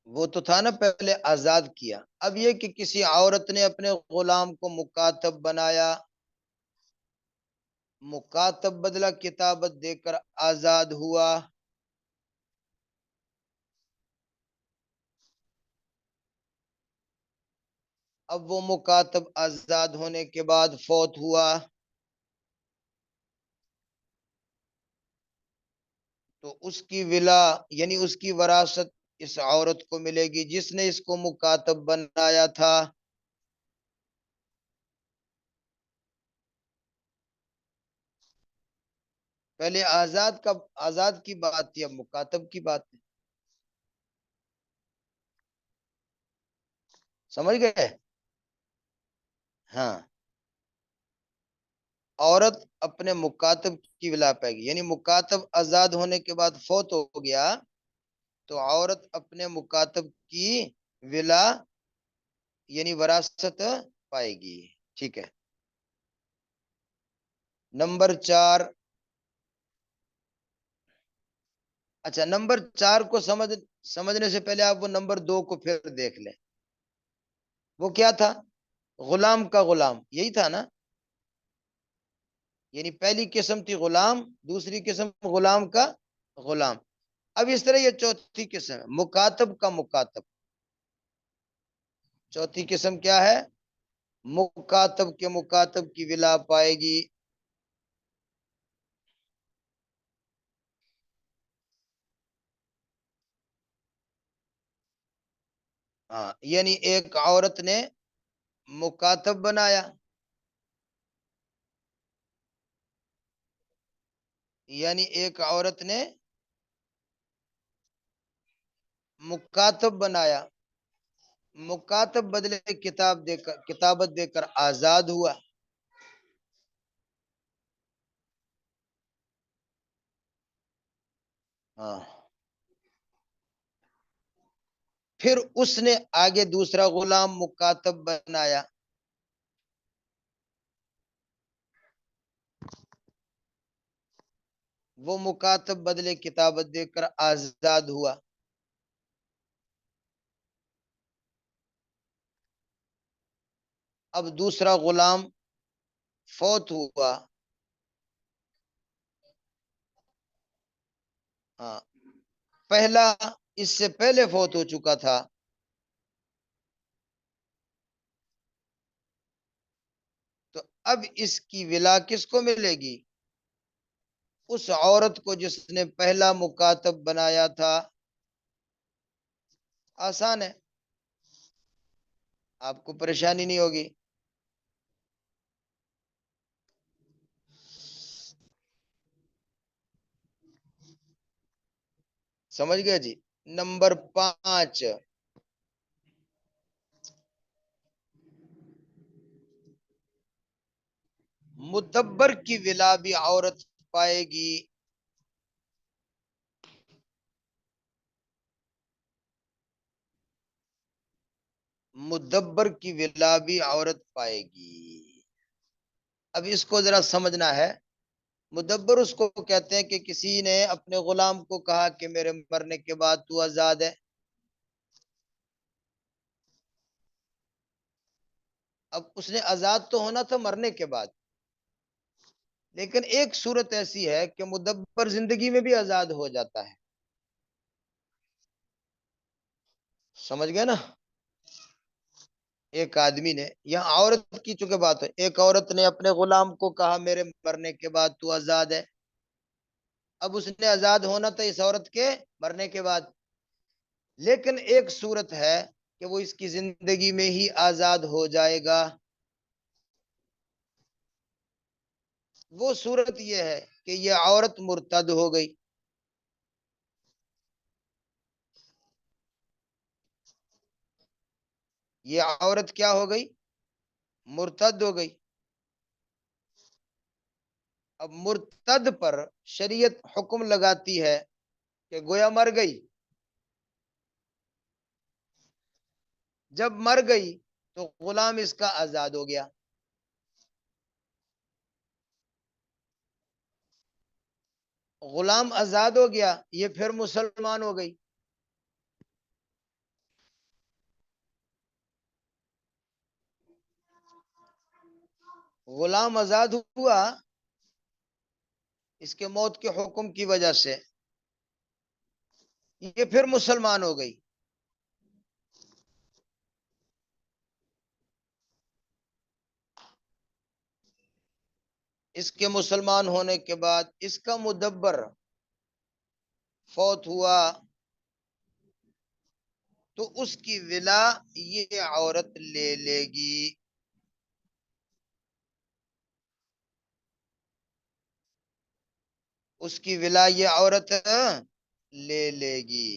وہ تو تھا نا پہلے آزاد کیا، اب یہ کہ کسی عورت نے اپنے غلام کو مکاتب بنایا، مکاتب بدلہ کتابت دے کر آزاد ہوا، اب وہ مکاتب آزاد ہونے کے بعد فوت ہوا، تو اس کی ولا یعنی اس کی وراثت اس عورت کو ملے گی جس نے اس کو مکاتب بنایا تھا۔ پہلے آزاد کی بات تھی، اب مکاتب کی بات ہے۔ سمجھ گئے؟ ہاں، عورت اپنے مکاتب کی ولا پائے گی، یعنی مکاتب آزاد ہونے کے بعد فوت ہو گیا تو عورت اپنے مکاتب کی ولا یعنی وراثت پائے گی۔ ٹھیک ہے۔ نمبر 4، اچھا نمبر 4 کو سمجھنے سے پہلے آپ وہ نمبر 2 کو پھر دیکھ لیں۔ وہ کیا تھا؟ غلام کا غلام، یہی تھا نا؟ یعنی پہلی قسم تھی غلام، دوسری قسم غلام کا غلام۔ اب اس طرح یہ چوتھی قسم ہے مکاتب کا مکاتب۔ چوتھی قسم کیا ہے؟ مکاتب کے مکاتب کی ولا پائے گی۔ ہاں، یعنی ایک عورت نے مکاتب بنایا، یعنی ایک عورت نے مکاتب بنایا، مکاتب بدلے کتابت دے کر آزاد ہوا. ہاں، پھر اس نے آگے دوسرا غلام مکاتب بنایا، وہ مکاتب بدلے کتابت دے کر آزاد ہوا. اب دوسرا غلام فوت ہوا. ہاں، پہلا اس سے پہلے فوت ہو چکا تھا. تو اب اس کی ولا کس کو ملے گی؟ اس عورت کو جس نے پہلا مکاتب بنایا تھا. آسان ہے، آپ کو پریشانی نہیں ہوگی. سمجھ گیا جی. نمبر 5، مدبر کی ولا بھی عورت پائے گی. مدبر کی ولا بھی عورت پائے گی. اب اس کو ذرا سمجھنا ہے. مدبر اس کو کہتے ہیں کہ کسی نے اپنے غلام کو کہا کہ میرے مرنے کے بعد تو آزاد ہے. اب اس نے آزاد تو ہونا تھا مرنے کے بعد، لیکن ایک صورت ایسی ہے کہ مدبر زندگی میں بھی آزاد ہو جاتا ہے. سمجھ گئے نا؟ ایک آدمی نے، یہاں عورت کی چونکہ بات ہے، ایک عورت نے اپنے غلام کو کہا میرے مرنے کے بعد تو آزاد ہے. اب اس نے آزاد ہونا تھا اس عورت کے مرنے کے بعد، لیکن ایک صورت ہے کہ وہ اس کی زندگی میں ہی آزاد ہو جائے گا. وہ صورت یہ ہے کہ یہ عورت مرتد ہو گئی. یہ عورت کیا ہو گئی؟ مرتد ہو گئی. اب مرتد پر شریعت حکم لگاتی ہے کہ گویا مر گئی. جب مر گئی تو غلام اس کا آزاد ہو گیا. غلام آزاد ہو گیا، یہ پھر مسلمان ہو گئی. غلام آزاد ہوا اس کے موت کے حکم کی وجہ سے، یہ پھر مسلمان ہو گئی. اس کے مسلمان ہونے کے بعد اس کا مدبر فوت ہوا تو اس کی ولا یہ عورت لے لے گی. اس کی ولا یہ عورت لے لے گی.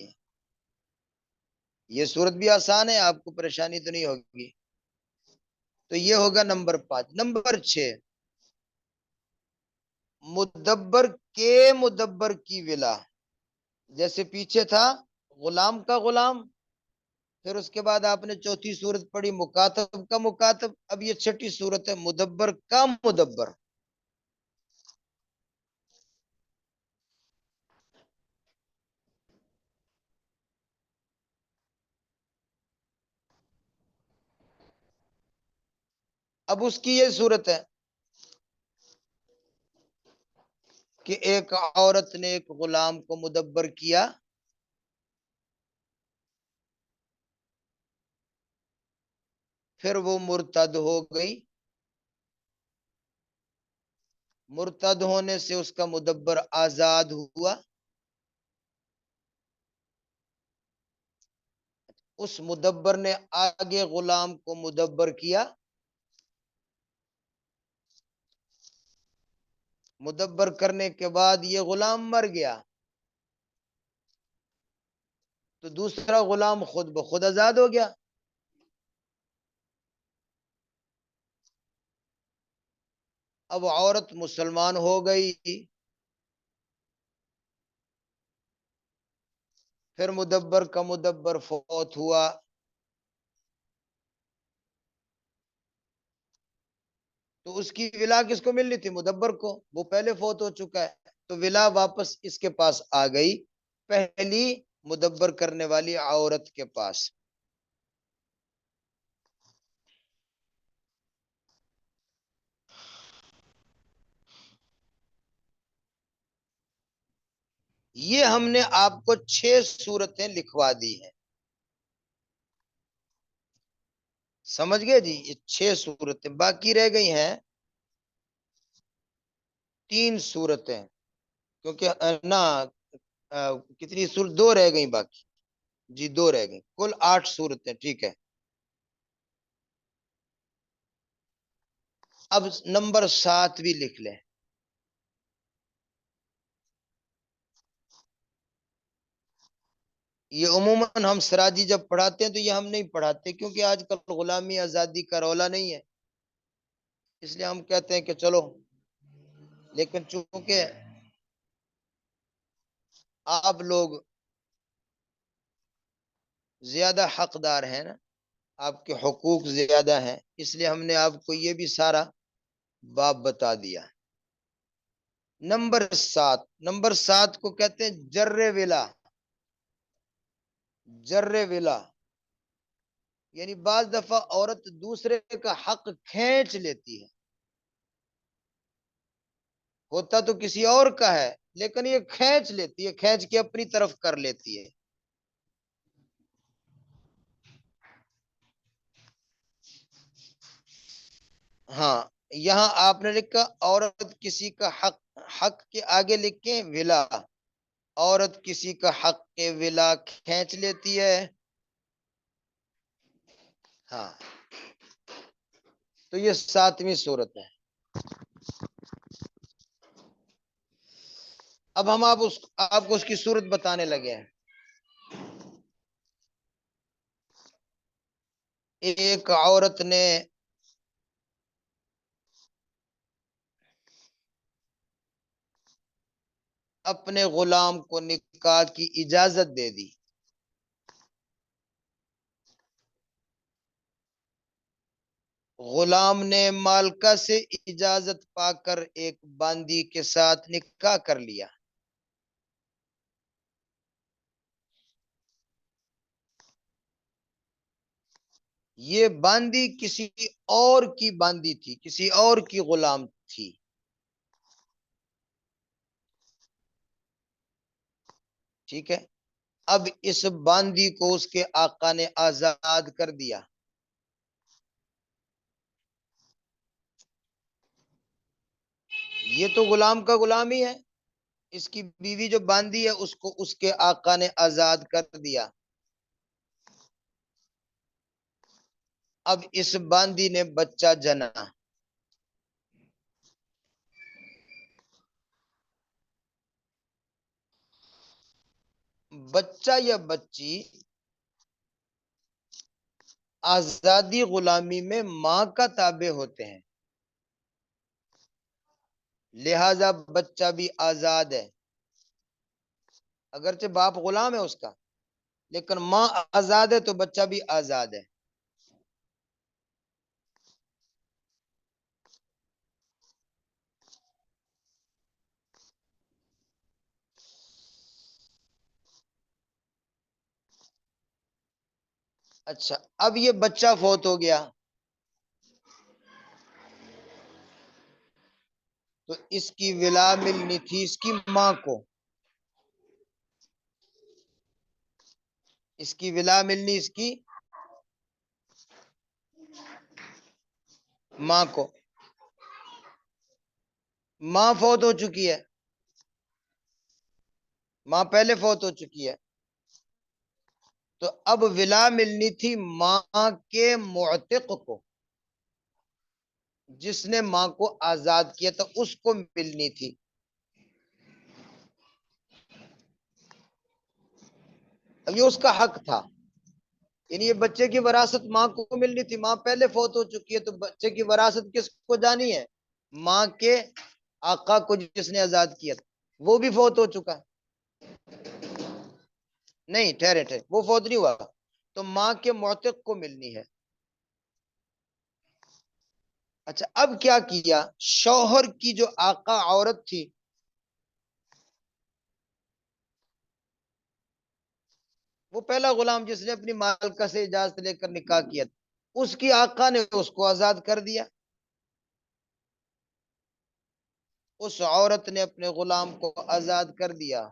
یہ صورت بھی آسان ہے، آپ کو پریشانی تو نہیں ہوگی. تو یہ ہوگا نمبر 5. نمبر 6، مدبر کے مدبر کی ولا. جیسے پیچھے تھا غلام کا غلام، پھر اس کے بعد آپ نے چوتھی صورت پڑھی مکاتب کا مکاتب. اب یہ چھٹی صورت ہے مدبر کا مدبر. اب اس کی یہ صورت ہے کہ ایک عورت نے ایک غلام کو مدبر کیا، پھر وہ مرتد ہو گئی. مرتد ہونے سے اس کا مدبر آزاد ہوا. اس مدبر نے آگے غلام کو مدبر کیا. مدبر کرنے کے بعد یہ غلام مر گیا، تو تو دوسرا غلام خود بخود آزاد ہو گیا. اب عورت مسلمان ہو گئی، پھر مدبر کا مدبر فوت ہوا، تو اس کی ولا کس کو ملنی تھی؟ مدبر کو. وہ پہلے فوت ہو چکا ہے، تو ولا واپس اس کے پاس آ گئی، پہلی مدبر کرنے والی عورت کے پاس. یہ ہم نے آپ کو 6 صورتیں لکھوا دی ہیں. سمجھ گئے جی؟ یہ 6 صورتیں باقی رہ گئی ہیں، 3 صورتیں، کیونکہ نا کتنی صورت؟ 2 رہ گئی باقی. جی 2 رہ گئی، کل 8 صورتیں. ٹھیک ہے. اب نمبر 7 بھی لکھ لیں. یہ عموماً ہم سراجی جب پڑھاتے ہیں تو یہ ہم نہیں پڑھاتے، کیونکہ آج کل غلامی آزادی کا رولا نہیں ہے، اس لیے ہم کہتے ہیں کہ چلو. لیکن چونکہ آپ لوگ زیادہ حقدار ہیں نا، آپ کے حقوق زیادہ ہیں، اس لیے ہم نے آپ کو یہ بھی سارا باب بتا دیا. نمبر 7 کو کہتے ہیں جر ولا. جر ولا یعنی بعض دفعہ عورت دوسرے کا حق کھینچ لیتی ہے، ہوتا تو کسی اور کا ہے لیکن یہ کھینچ لیتی ہے، کھینچ کے اپنی طرف کر لیتی ہے. ہاں، یہاں آپ نے لکھا عورت کسی کا حق کے آگے لکھیں ولا. عورت کسی کا حق کے ولا کھینچ لیتی ہے. ہاں، تو یہ 7ویں صورت ہے. اب ہم آپ کو اس کی صورت بتانے لگے ہیں. ایک عورت نے اپنے غلام کو نکاح کی اجازت دے دی. غلام نے مالکہ سے اجازت پا کر ایک باندی کے ساتھ نکاح کر لیا. یہ باندی کسی اور کی باندی تھی، کسی اور کی غلام تھی. ٹھیک ہے. اب اس باندی کو اس کے آقا نے آزاد کر دیا. یہ تو غلام کا غلام ہی ہے، اس کی بیوی جو باندی ہے اس کو اس کے آقا نے آزاد کر دیا. اب اس باندی نے بچہ جنا. بچہ یا بچی آزادی غلامی میں ماں کا تابع ہوتے ہیں، لہذا بچہ بھی آزاد ہے. اگرچہ باپ غلام ہے اس کا، لیکن ماں آزاد ہے تو بچہ بھی آزاد ہے. اچھا، اب یہ بچہ فوت ہو گیا تو اس کی ولا ملنی تھی اس کی ماں کو. اس کی ولا ملنی اس کی ماں کو. ماں فوت ہو چکی ہے، ماں پہلے فوت ہو چکی ہے، تو اب ولا ملنی تھی ماں کے معتق کو، جس نے ماں کو آزاد کیا تھا اس کو ملنی تھی. اب یہ اس کا حق تھا، یعنی یہ بچے کی وراثت ماں کو ملنی تھی، ماں پہلے فوت ہو چکی ہے، تو بچے کی وراثت کس کو جانی ہے؟ ماں کے آقا کو جس نے آزاد کیا تھا، وہ بھی فوت ہو چکا ہے۔ نہیں ٹھہرے ٹھہرے، وہ فوت نہیں ہوا، تو ماں کے معتق کو ملنی ہے۔ اچھا اب کیا کیا، شوہر کی جو آقا عورت تھی، وہ پہلا غلام جس نے اپنی مالکہ سے اجازت لے کر نکاح کیا تھا، اس کی آقا نے اس کو آزاد کر دیا۔ اس عورت نے اپنے غلام کو آزاد کر دیا۔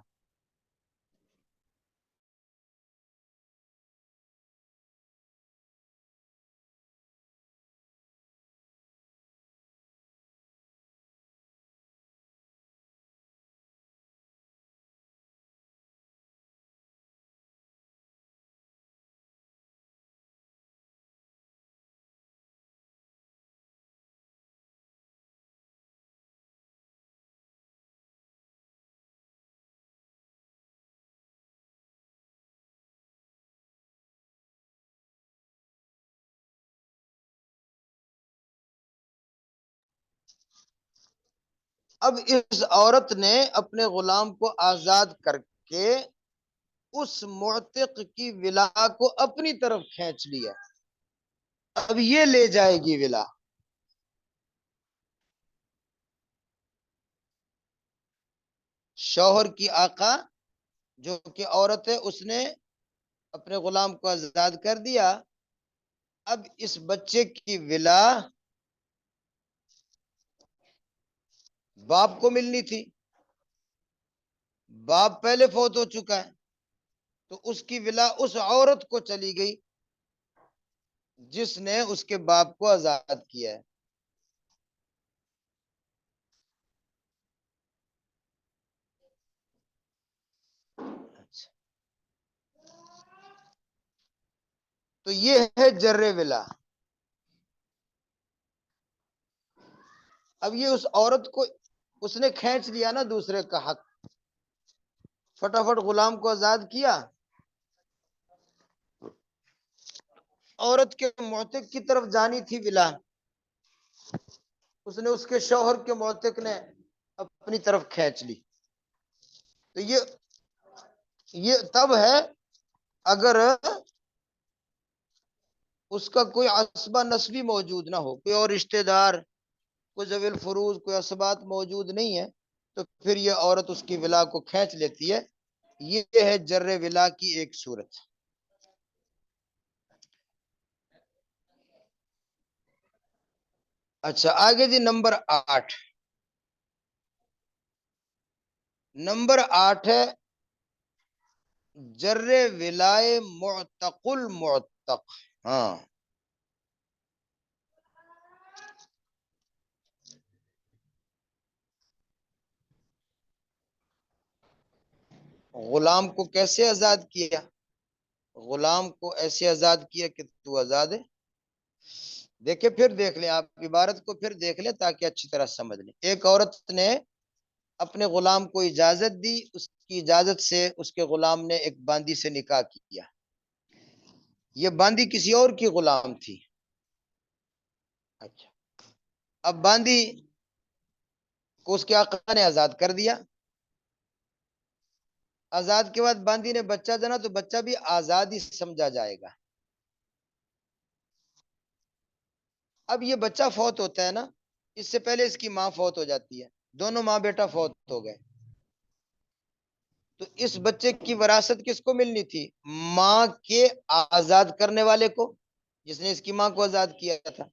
اب اس عورت نے اپنے غلام کو آزاد کر کے اس معتق کی ولا کو اپنی طرف کھینچ لیا، اب یہ لے جائے گی ولا۔ شوہر کی آقا جو کہ عورت ہے، اس نے اپنے غلام کو آزاد کر دیا، اب اس بچے کی ولا باپ کو ملنی تھی، باپ پہلے فوت ہو چکا ہے، تو اس کی ولا اس عورت کو چلی گئی جس نے اس کے باپ کو آزاد کیا ہے۔ تو یہ ہے جر ولا۔ اب یہ اس عورت کو اس نے کھینچ لیا نا دوسرے کا حق، فٹافٹ غلام کو آزاد کیا، عورت کے معتق کی طرف جانی تھی ولا، اس نے اس کے شوہر کے معتق نے اپنی طرف کھینچ لی۔ تو یہ تب ہے اگر اس کا کوئی عصبہ نسبی موجود نہ ہو، کوئی اور رشتہ دار، کوئی ذوی الفروز، کوئی عصبات موجود نہیں ہے، تو پھر یہ عورت اس کی ولا کو کھینچ لیتی ہے۔ یہ ہے جر ولا کی ایک صورت۔ اچھا آگے جی نمبر 8، نمبر 8 ہے جر ولائے معتق المعتق۔ ہاں غلام کو کیسے آزاد کیا؟ غلام کو ایسے آزاد کیا کہ تو آزاد ہے۔ دیکھیں پھر دیکھ لیں، آپ عبارت کو پھر دیکھ لیں تاکہ اچھی طرح سمجھ لیں۔ ایک عورت نے اپنے غلام کو اجازت دی، اس کی اجازت سے اس کے غلام نے ایک باندی سے نکاح کیا، یہ باندی کسی اور کی غلام تھی۔ اچھا اب باندی کو اس کے آقا نے آزاد کر دیا، آزاد کے بعد باندی نے بچہ جنا تو بچہ بھی آزاد ہی سمجھا جائے گا۔ اب یہ بچہ فوت ہوتا ہے نا، اس سے پہلے اس کی ماں فوت ہو جاتی ہے، دونوں ماں بیٹا فوت ہو گئے، تو اس بچے کی وراثت کس کو ملنی تھی؟ ماں کے آزاد کرنے والے کو، جس نے اس کی ماں کو آزاد کیا تھا۔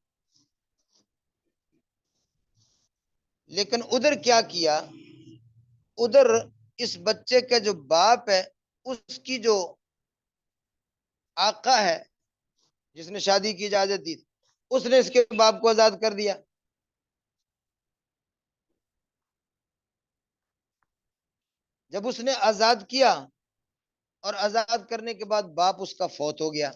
لیکن ادھر کیا کیا، ادھر اس بچے کا جو باپ ہے، اس کی جو آقا ہے جس نے شادی کی اجازت دی، اس نے اس کے باپ کو آزاد کر دیا۔ جب اس نے آزاد کیا اور آزاد کرنے کے بعد باپ اس کا فوت ہو گیا،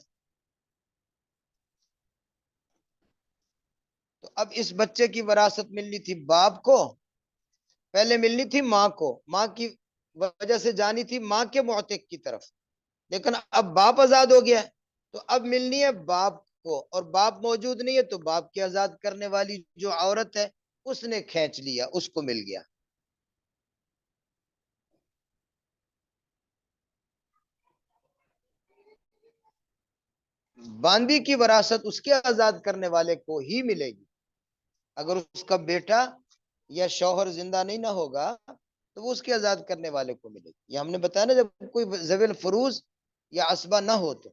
تو اب اس بچے کی وراثت ملنی تھی باپ کو، پہلے ملنی تھی ماں کو، ماں کی وجہ سے جانی تھی ماں کے معتق کی طرف، لیکن اب باپ آزاد ہو گیا ہے تو اب ملنی ہے باپ کو، اور باپ موجود نہیں ہے تو باپ کی آزاد کرنے والی جو عورت ہے اس نے کھینچ لیا، اس کو مل گیا۔ باندی کی وراثت اس کے آزاد کرنے والے کو ہی ملے گی۔ اگر اس کا بیٹا یا شوہر زندہ نہیں نہ ہوگا تو وہ اس کے آزاد کرنے والے کو ملے گی۔ یہ ہم نے بتایا نا جب کوئی ذوی الفروز یا عصبہ نہ ہو تو۔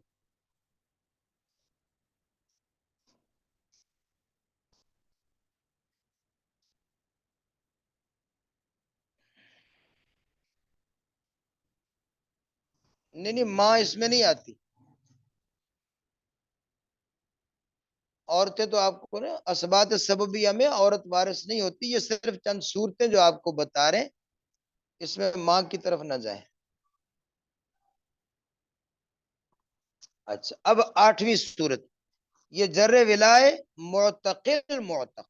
نہیں نہیں، ماں اس میں نہیں آتی۔ عورتیں تو آپ کو نا اسبات سببیہ میں عورت وارث نہیں ہوتی، یہ صرف چند صورتیں جو آپ کو بتا رہے ہیں اس میں ماں کی طرف نہ جائیں۔ اچھا، اب آٹھویں صورت، یہ جر ولائے معتقل معتق،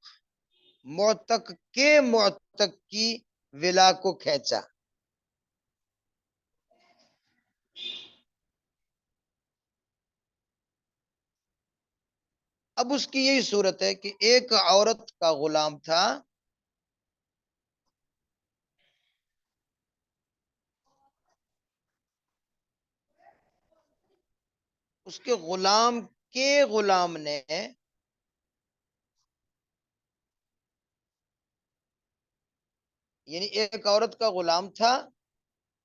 معتق کے معتق کی ولا کو کھینچا۔ اب اس کی یہی صورت ہے کہ ایک عورت کا غلام تھا، اس کے غلام کے غلام نے، یعنی ایک عورت کا غلام تھا،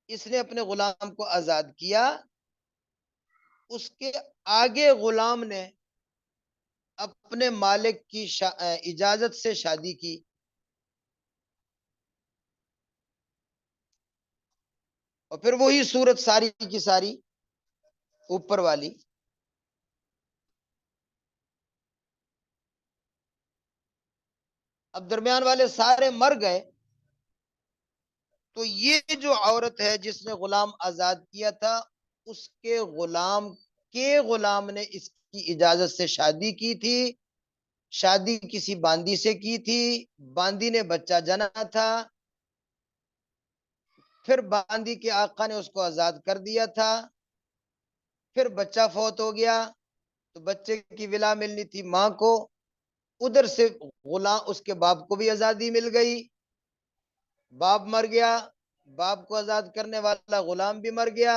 اس نے اپنے غلام کو آزاد کیا، اس کے آگے غلام نے اپنے مالک کی اجازت سے شادی کی، اور پھر وہی صورت ساری کی ساری اوپر والی۔ اب درمیان والے سارے مر گئے تو یہ جو عورت ہے جس نے غلام آزاد کیا تھا، اس کے غلام نے اس کی اجازت سے شادی کی تھی، شادی کسی باندی سے کی تھی، باندی نے بچہ جنا تھا، پھر باندی کے آقا نے اس کو آزاد کر دیا تھا، پھر بچہ فوت ہو گیا تو بچے کی ولا ملنی تھی ماں کو، ادھر سے غلام اس کے باپ کو بھی آزادی مل گئی، باپ مر گیا، باپ کو آزاد کرنے والا غلام بھی مر گیا،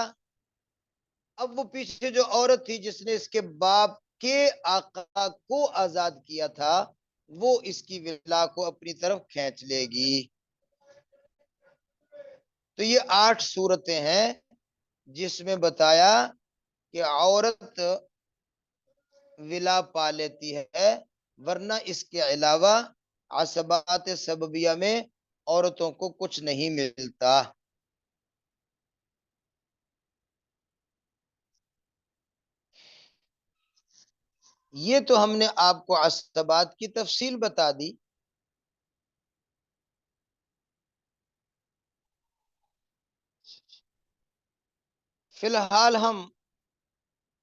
اب وہ پیچھے جو عورت تھی جس نے اس کے باپ کے آقا کو آزاد کیا تھا وہ اس کی ولا کو اپنی طرف کھینچ لے گی۔ تو یہ 8 صورتیں ہیں جس میں بتایا کہ عورت ولا پا لیتی ہے، ورنہ اس کے علاوہ عصبات سببیہ میں عورتوں کو کچھ نہیں ملتا۔ یہ تو ہم نے آپ کو عصبات کی تفصیل بتا دی۔ فی الحال ہم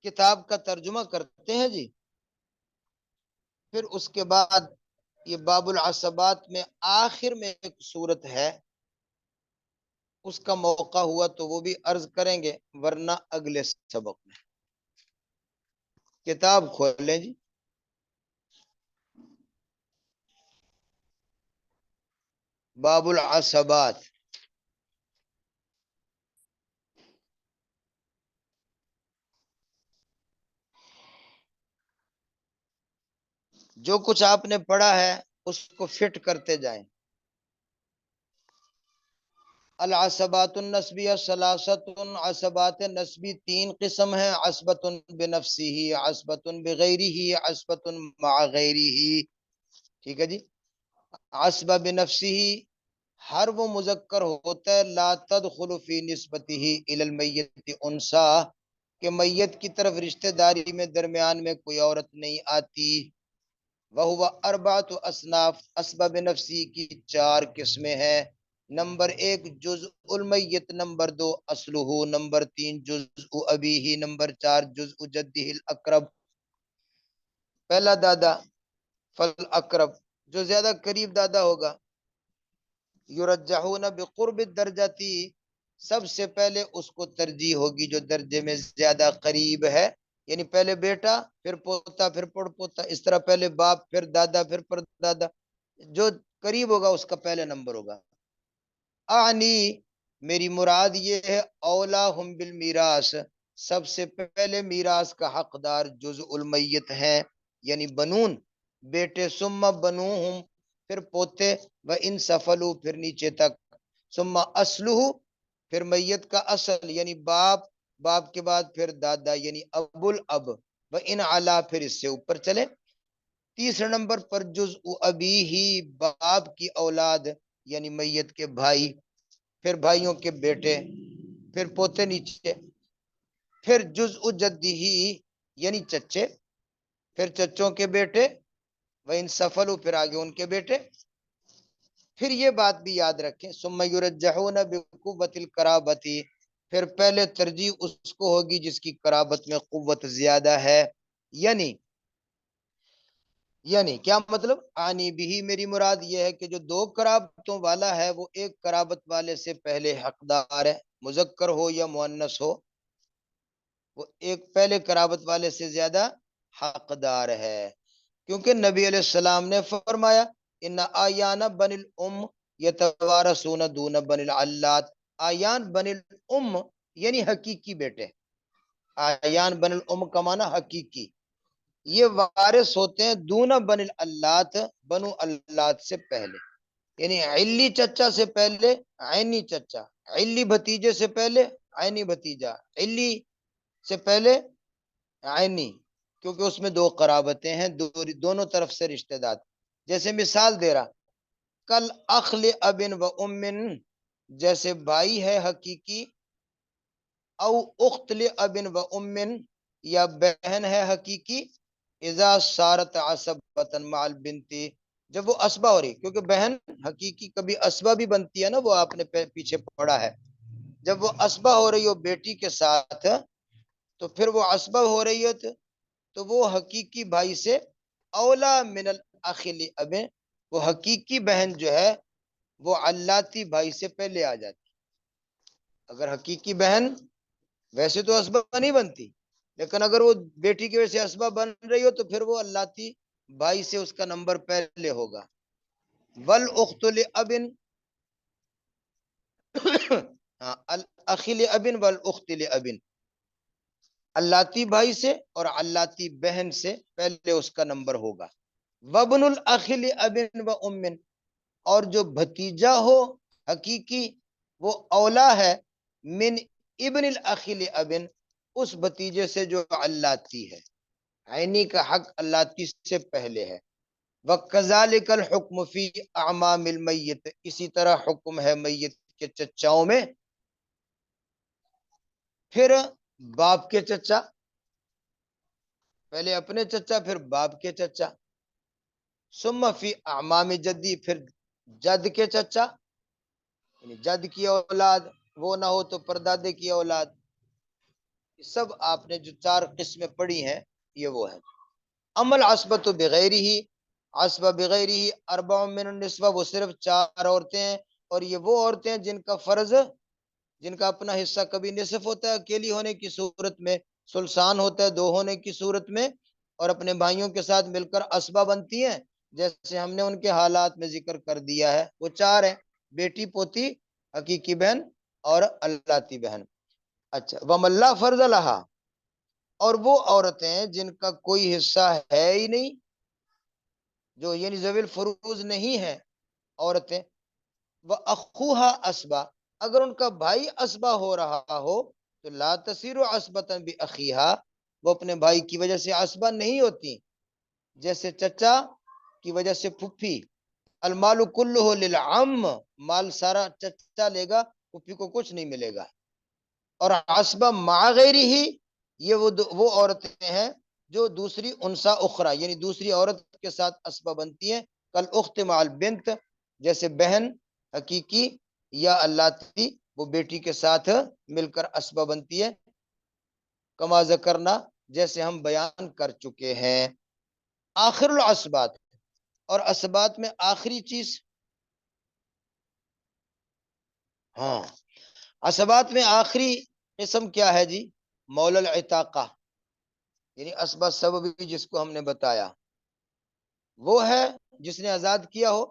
کتاب کا ترجمہ کرتے ہیں جی، پھر اس کے بعد یہ باب العصبات میں آخر میں ایک صورت ہے، اس کا موقع ہوا تو وہ بھی عرض کریں گے، ورنہ اگلے سبق میں۔ کتاب کھول لیں جی، باب العصبات۔ جو کچھ آپ نے پڑھا ہے اس کو فٹ کرتے جائیں۔ العصبات النسبیہ ثلاثت، عصبات نسبی 3 قسم ہیں، عصبۃ بنفسہ، عصبۃ بغیرہ، عصبۃ مع غیرہ۔ ٹھیک ہے جی، عصبہ بنفسہ ہر وہ مذکر ہوتا ہے لا تدخل فی نسبتہ الی المیت انثی، کہ میت کی طرف رشتہ داری میں درمیان میں کوئی عورت نہیں آتی۔ وہو اربعۃ اصناف، عصبہ بنفسی کی 4 قسمیں ہیں۔ نمبر 1 جزء المیت، نمبر 2 اصلہ، نمبر 3 جزء ابیہ، نمبر 4 جزء جدہ الاقرب۔ پہلا دادا فالاقرب، جو زیادہ قریب دادا ہوگا، یرجحون بقرب الدرجتی، سب سے پہلے اس کو ترجیح ہوگی جو درجے میں زیادہ قریب ہے، یعنی پہلے بیٹا پھر پوتا پھر پڑ پوتا، اس طرح پہلے باپ پھر دادا پھر پردادا، جو قریب ہوگا اس کا پہلے نمبر ہوگا۔ آنی میری مراد یہ ہے اولاہم بالمیراث، سب سے پہلے میراث کا حقدار جزء المیت ہے، یعنی بنون بیٹے، ثم بنوہم پھر پوتے، و ان سفلو پھر نیچے تک، ثم اصلہ پھر میت کا اصل یعنی باپ، باپ کے بعد پھر دادا یعنی ابو الاب، و ان علا پھر اس سے اوپر چلے۔ تیسرے نمبر پر جزء ابی ہی، باپ کی اولاد یعنی میت کے بھائی، پھر بھائیوں کے بیٹے، پھر پوتے نیچے، پھر جزء جدی ہی یعنی چچے، پھر چچوں کے بیٹے، وہ ان سفلو پھر آگے ان کے بیٹے۔ پھر یہ بات بھی یاد رکھیں، ثم یرجحون بقوت القرابتی، پھر پہلے ترجیح اس کو ہوگی جس کی قرابت میں قوت زیادہ ہے، یعنی کیا مطلب؟ آنی بھی میری مراد یہ ہے کہ جو دو قرابتوں والا ہے وہ ایک قرابت والے سے پہلے حقدار ہے، مذکر ہو یا مؤنث ہو، وہ ایک پہلے قرابت والے سے زیادہ حقدار ہے، کیونکہ نبی علیہ السلام نے فرمایا ان آیان بن الام یتوارثون دون بن العلات، آیان بن الام یعنی حقیقی بیٹے، آیان بن الام کا معنی حقیقی، یہ وارث ہوتے ہیں دون بن العلات، بنو اللات سے پہلے، یعنی علی چچا سے پہلے عینی چچا، علی بھتیجے سے پہلے عینی بھتیجا، علی سے پہلے عینی، کیونکہ اس میں دو قرابتیں ہیں، دونوں طرف سے رشتہ دار، جیسے مثال دے رہا کل اخل ابن و امن، جیسے بھائی ہے حقیقی، او اخت ابن و امن یا بہن ہے حقیقی، اذا صارت عصبۃ مع البنت، جب وہ اسبہ ہو رہی، کیونکہ بہن حقیقی کبھی اسبہ بھی بنتی ہے نا، وہ آپ نے پیچھے پڑھا ہے، جب وہ اسبہ ہو رہی ہو بیٹی کے ساتھ تو پھر وہ اسبہ ہو رہی ہے تو وہ حقیقی بھائی سے اولا من الاخ لاب، وہ حقیقی بہن جو ہے وہ علاتی بھائی سے پہلے آ جاتی، اگر حقیقی بہن ویسے تو اسبہ نہیں بنتی، لیکن اگر وہ بیٹی کی وجہ سے اسبہ بن رہی ہو تو پھر وہ علاتی بھائی سے اس کا نمبر پہلے ہوگا۔ والاخت لاب، الاخ لاب والاخت لاب، علاتی بھائی سے اور علاتی بہن سے پہلے اس کا نمبر ہوگا۔ وابن الاخ لاب و ام، اور جو بھتیجا ہو حقیقی وہ اولا ہے من ابن الاخ لاب، اس بھتیجے سے جو علاتی ہے، عینی کا حق علاتی سے پہلے ہے۔ وَكَذَلِكَ الْحُكْمُ فِي أَعْمَامِ الْمَيِّتِ، اسی طرح حکم ہے میت کے چچاؤں میں، پھر باپ کے چچا، پہلے اپنے چچا پھر باپ کے چچا، ثم فی اعمام جدی، پھر جد کے چچا، یعنی جد کی اولاد، وہ نہ ہو تو پردادے کی اولاد، سب آپ نے جو چار قسمیں پڑھی ہیں یہ وہ ہے۔ عمل عصبت بغیر ہی، عصبہ بغیر ہی اربع من النسوہ، وہ صرف چار عورتیں ہیں، اور یہ وہ عورتیں ہیں جن کا فرض، جن کا اپنا حصہ کبھی نصف ہوتا ہے اکیلی ہونے کی صورت میں، سلسان ہوتا ہے دو ہونے کی صورت میں، اور اپنے بھائیوں کے ساتھ مل کر اسبہ بنتی ہیں، جیسے ہم نے ان کے حالات میں ذکر کر دیا ہے، وہ چار ہیں، بیٹی، پوتی، حقیقی بہن اور علاتی بہن۔ اچھا، وَمَن لَا فَرْضَ لَهَا، اور وہ عورتیں جن کا کوئی حصہ ہے ہی نہیں، جو یعنی ذوی الفروض نہیں ہے عورتیں، وَأَخُوهَا أَصْبَةٌ، اگر ان کا بھائی اسبہ ہو رہا ہو تو لا تصیر عصبۃ بأخیہا، وہ اپنے بھائی کی وجہ سے اسبہ نہیں ہوتی، جیسے چچا کی وجہ سے پھپھی، المال کلہ للعم، مال سارا چچا لے گا، پھپھی کو کچھ نہیں ملے گا، اور عصبہ مع غیرہ، یہ وہ عورتیں ہیں جو دوسری انثى اخرى یعنی دوسری عورت کے ساتھ اسبہ بنتی ہیں، کل اخت مع البنت، جیسے بہن حقیقی یا علاتی وہ بیٹی کے ساتھ مل کر اسبہ بنتی ہے، کما ذکرنا جیسے ہم بیان کر چکے ہیں۔ آخر العصبات، اور اسبات میں آخری چیز، ہاں، عصبات میں آخری قسم کیا ہے جی؟ مولا العتاقہ، یعنی اسباب سببی جس کو ہم نے بتایا، وہ ہے جس نے آزاد کیا ہو.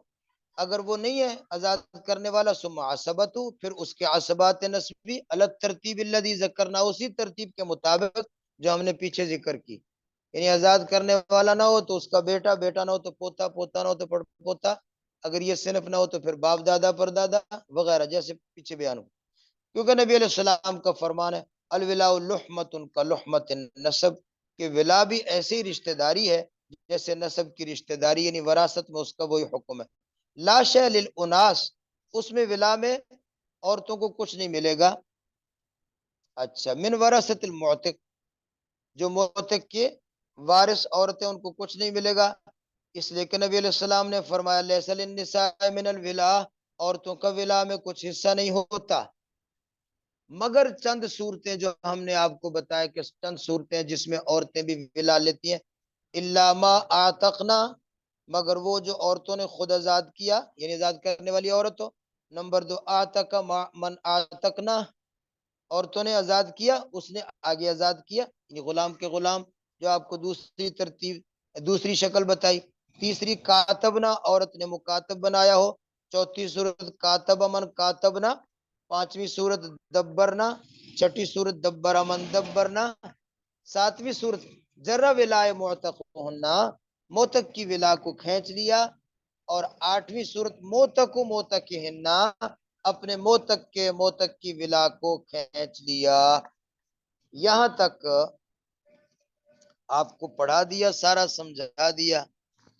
اگر وہ نہیں ہے آزاد کرنے والا، ثم عصبتو، پھر اس کے عصبات نسبی الگ ترتیب الذی ذکرنا، اسی ترتیب کے مطابق جو ہم نے پیچھے ذکر کی. یعنی آزاد کرنے والا نہ ہو تو اس کا بیٹا، بیٹا نہ ہو تو پوتا، پوتا نہ ہو تو پڑ پوتا، اگر یہ صنف نہ ہو تو پھر باپ دادا پر دادا وغیرہ، جیسے پیچھے بیان ہو. کیونکہ نبی علیہ السلام کا فرمان ہے الولاء لحمۃ کا لحمۃ النسب، کہ ولا بھی ایسی رشتہ داری ہے جیسے نسب کی رشتہ داری، یعنی وراثت میں اس کا وہی حکم ہے. لا شیء للاناس، اس میں ولا میں عورتوں کو کچھ نہیں ملے گا. اچھا، من وراثت المعتق، جو معتق کے وارث عورتیں ان کو کچھ نہیں ملے گا. اس لیے کہ نبی علیہ السلام نے فرمایا لیس للنساء من الولا، عورتوں کا ولا میں کچھ حصہ نہیں ہوتا، مگر چند صورتیں جو ہم نے آپ کو بتایا کہ چند صورتیں جس میں عورتیں بھی ولا لیتی ہیں. الا ما اعتقنا، مگر وہ جو عورتوں نے خود آزاد کیا، یعنی آزاد کرنے والی عورتوں. نمبر 2 اعتق من اعتقنا، عورتوں نے آزاد کیا، اس نے آگے آزاد کیا، یعنی غلام کے غلام، جو آپ کو دوسری ترتیب دوسری شکل بتائی. تیسری کاتبنا، عورت نے مکاتب بنایا ہو. چوتھی صورت کاتب من کاتبنا. پانچویں صورت دبرنا. چھٹی صورت دبر من دبرنا. ساتویں صورت ذرا ولائے معتق ہونا، موتق کی ولا کو کھینچ لیا. اور آٹھویں صورت موتق و موتق ہننا، اپنے موتق کے موتق کی ولا کو کھینچ لیا. یہاں تک آپ کو پڑھا دیا، سارا سمجھا دیا.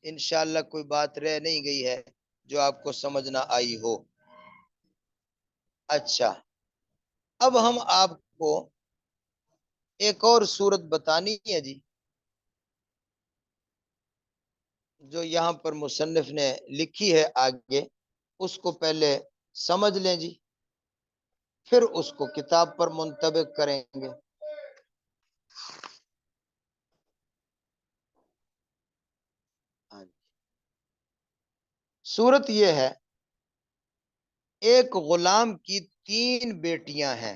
انشاءاللہ کوئی بات رہ نہیں گئی ہے جو آپ کو سمجھ نہ آئی ہو. اچھا، اب ہم آپ کو ایک اور صورت بتانی ہے جی، جو یہاں پر مصنف نے لکھی ہے آگے، اس کو پہلے سمجھ لیں جی، پھر اس کو کتاب پر منطبق کریں گے. صورت یہ ہے، ایک غلام کی 3 بیٹیاں ہیں.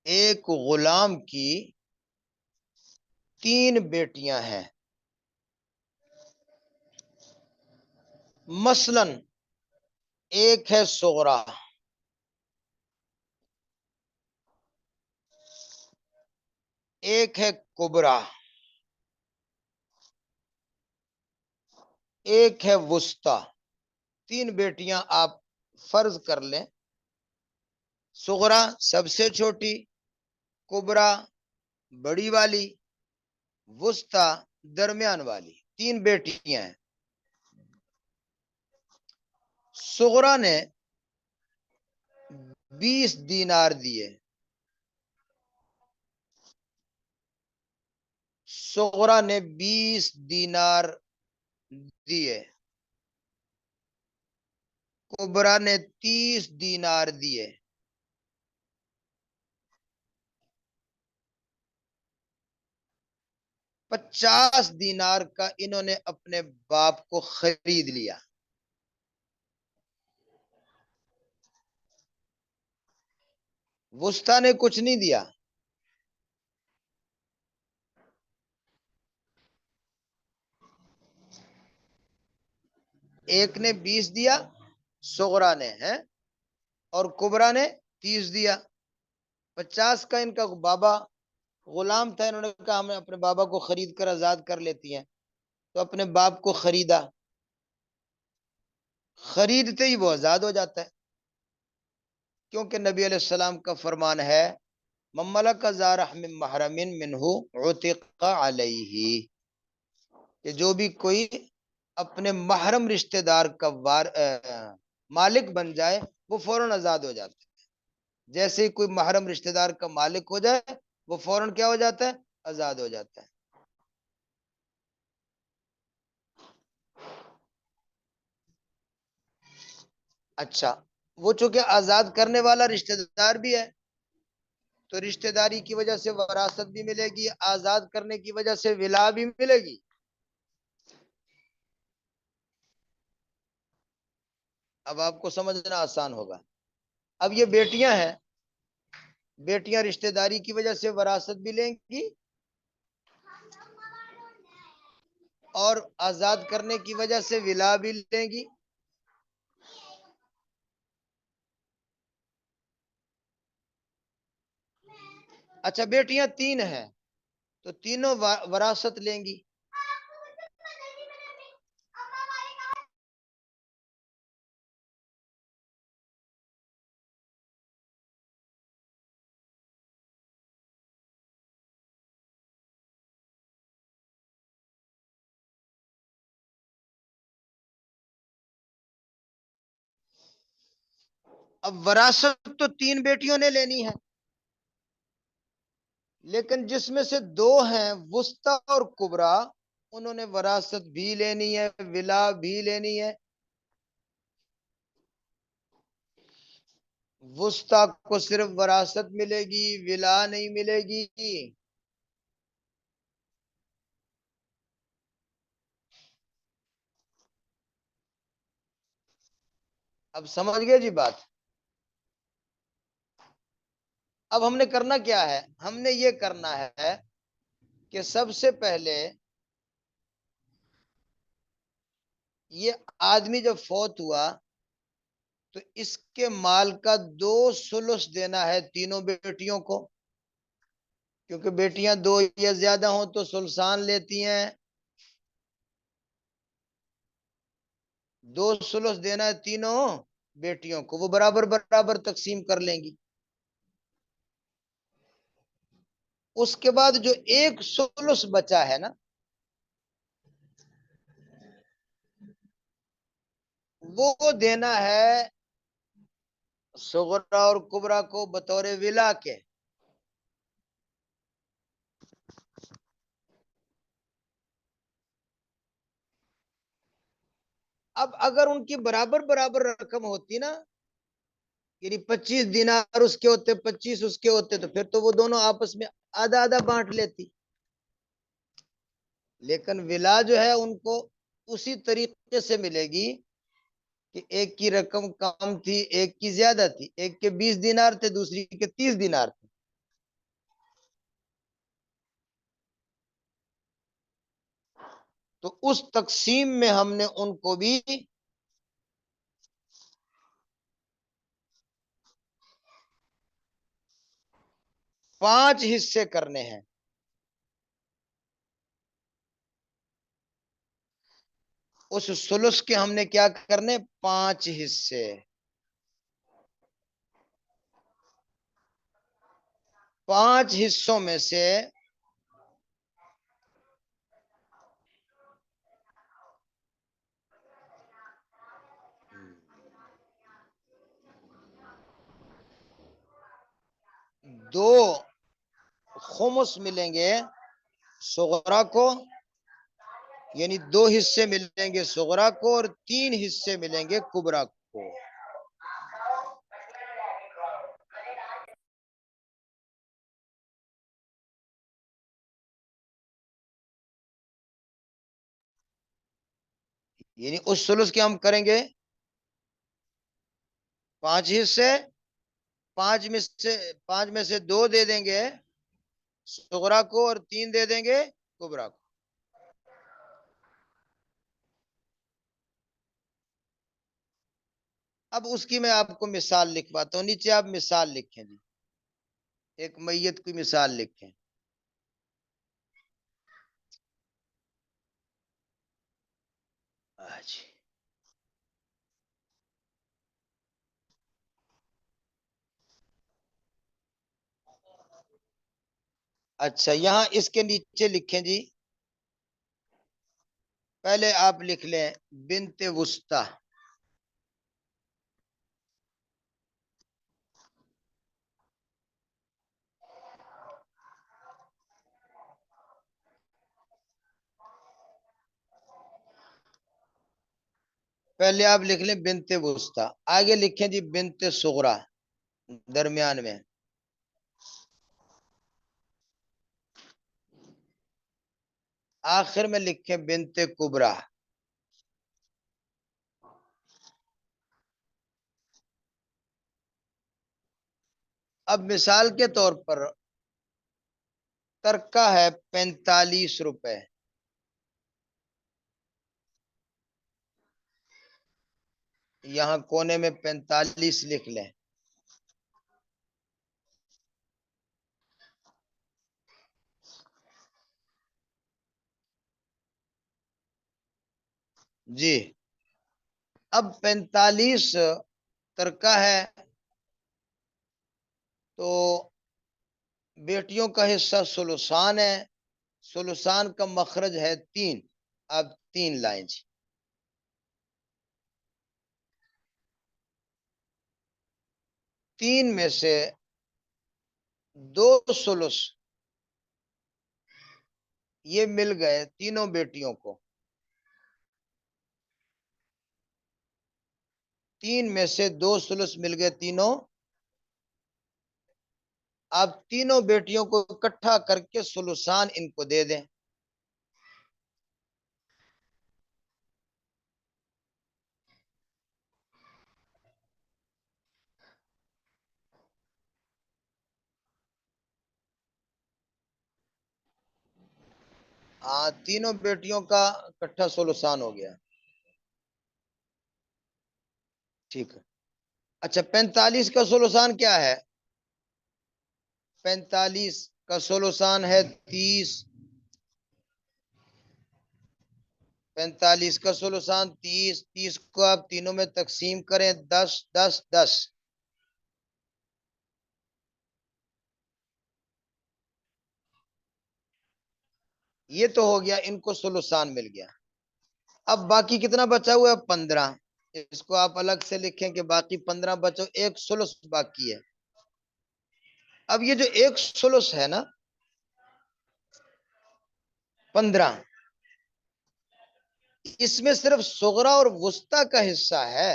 ایک غلام کی 3 بیٹیاں ہیں. مثلا ایک ہے صغرا، ایک ہے کبرا، ایک ہے وسطی. 3 بیٹیاں آپ فرض کر لیں. صغرا سب سے چھوٹی، کبرا بڑی والی، وسطی درمیان والی. 3 بیٹیاں ہیں. صغرا نے 20 دینار دیے. صغرا نے 20 دینار دیے. کبرا نے 30 دینار دیے. 50 دینار کا انہوں نے اپنے باپ کو خرید لیا. وسطی نے کچھ نہیں دیا. ایک نے 20 دیا صغرا نے ہے، اور کبرا نے 30 دیا. 50 کا ان کا بابا غلام تھا، انہوں نے کہا ہمیں اپنے بابا کو خرید کر آزاد کر لیتی ہیں، تو اپنے باپ کو خریدا. خریدتے ہی وہ آزاد ہو جاتا ہے، کیونکہ نبی علیہ السلام کا فرمان ہے مملک ذا رحم محرم منہ عتق علیہ، کہ جو بھی کوئی اپنے محرم رشتہ دار کا مالک بن جائے وہ فوراً آزاد ہو جاتا ہے. جیسے ہی کوئی محرم رشتہ دار کا مالک ہو جائے وہ فوراً کیا ہو جاتا ہے؟ آزاد ہو جاتا ہے. اچھا، وہ چونکہ آزاد کرنے والا رشتہ دار بھی ہے تو رشتہ داری کی وجہ سے وراثت بھی ملے گی، آزاد کرنے کی وجہ سے ولا بھی ملے گی. اب آپ کو سمجھنا آسان ہوگا. اب یہ بیٹیاں ہیں، بیٹیاں رشتہ داری کی وجہ سے وراثت بھی لیں گی اور آزاد کرنے کی وجہ سے ولا بھی لیں گی. اچھا بیٹیاں 3 ہیں تو تینوں وراثت لیں گی. اب وراثت تو 3 بیٹیوں نے لینی ہے، لیکن جس میں سے 2 ہیں وسطی اور کبریٰ، انہوں نے وراثت بھی لینی ہے، ولا بھی لینی ہے. وسطی کو صرف وراثت ملے گی، ولا نہیں ملے گی. اب سمجھ گئے جی بات. اب ہم نے کرنا کیا ہے؟ ہم نے یہ کرنا ہے کہ سب سے پہلے یہ آدمی جب فوت ہوا تو اس کے مال کا 2 ثلث دینا ہے تینوں بیٹیوں کو، کیونکہ بیٹیاں 2 یا زیادہ ہوں تو ثلثان لیتی ہیں. 2 ثلث دینا ہے تینوں بیٹیوں کو، وہ برابر برابر تقسیم کر لیں گی. اس کے بعد جو 1 ثلث بچا ہے نا، وہ دینا ہے صغرا اور کبریٰ کو بطور ولا کے. اب اگر ان کی برابر برابر رقم ہوتی نا، یعنی 25 دینار اس کے ہوتے، 25 اس کے ہوتے، تو پھر تو وہ دونوں آپس میں آدھا آدھا بانٹ لیتی. لیکن ولا جو ہے ان کو اسی طریقے سے ملے گی کہ ایک کی رقم کم تھی، ایک کی زیادہ تھی. ایک کے 20 دینار تھے، دوسری کے 30 دینار تھے. تو اس تقسیم میں ہم نے ان کو بھی 5 حصے کرنے ہیں. اس ثلث کے ہم نے کیا کرنے؟ 5 حصے. 5 حصوں میں سے دو خمس ملیں گے صغرا کو، یعنی 2 حصے ملیں گے صغرا کو اور 3 حصے ملیں گے کبریٰ کو. یعنی اس ثلث کے ہم کریں گے 5 حصے. 5 میں سے 2 دے دیں گے صغرا کو اور 3 دے دیں گے کبریٰ کو. اب اس کی میں آپ کو مثال لکھواتا ہوں، نیچے آپ مثال لکھیں جی. ایک میت کی مثال لکھیں. جی اچھا، یہاں اس کے نیچے لکھیں جی. پہلے آپ لکھ لیں بنت وسطی. پہلے آپ لکھ لیں بنت وسطی، آگے لکھیں جی بنت صغرا درمیان میں، آخر میں لکھیں بنت کبریٰ. اب مثال کے طور پر ترکہ ہے 45 روپے، یہاں کونے میں 45 لکھ لیں۔ جی اب 45 ترکہ ہے تو بیٹیوں کا حصہ ثلثان ہے، ثلثان کا مخرج ہے 3، اب 3 لائیں جی۔ 3 میں سے 2 ثلث یہ مل گئے تینوں بیٹیوں کو، 3 میں سے 2 ثلث مل گئے تینوں، آپ تینوں بیٹیوں کو اکٹھا کر کے ثلثان ان کو دے دیں۔ ہاں تینوں بیٹیوں کا اکٹھا ثلثان ہو گیا، ٹھیک ہے۔ اچھا 45 کا ثلثان کیا ہے؟ 45 کا ثلثان ہے 30، 45 کا ثلثان 30، 30 کو آپ تینوں میں تقسیم کریں 10 10 10، یہ تو ہو گیا، ان کو ثلثان مل گیا۔ اب باقی کتنا بچا ہوا ہے؟ 15، اس کو آپ الگ سے لکھیں کہ باقی 15 بچو، ایک ثلث باقی ہے۔ اب یہ جو ایک ثلث ہے نا 15، اس میں صرف صغرا اور وسطی کا حصہ ہے،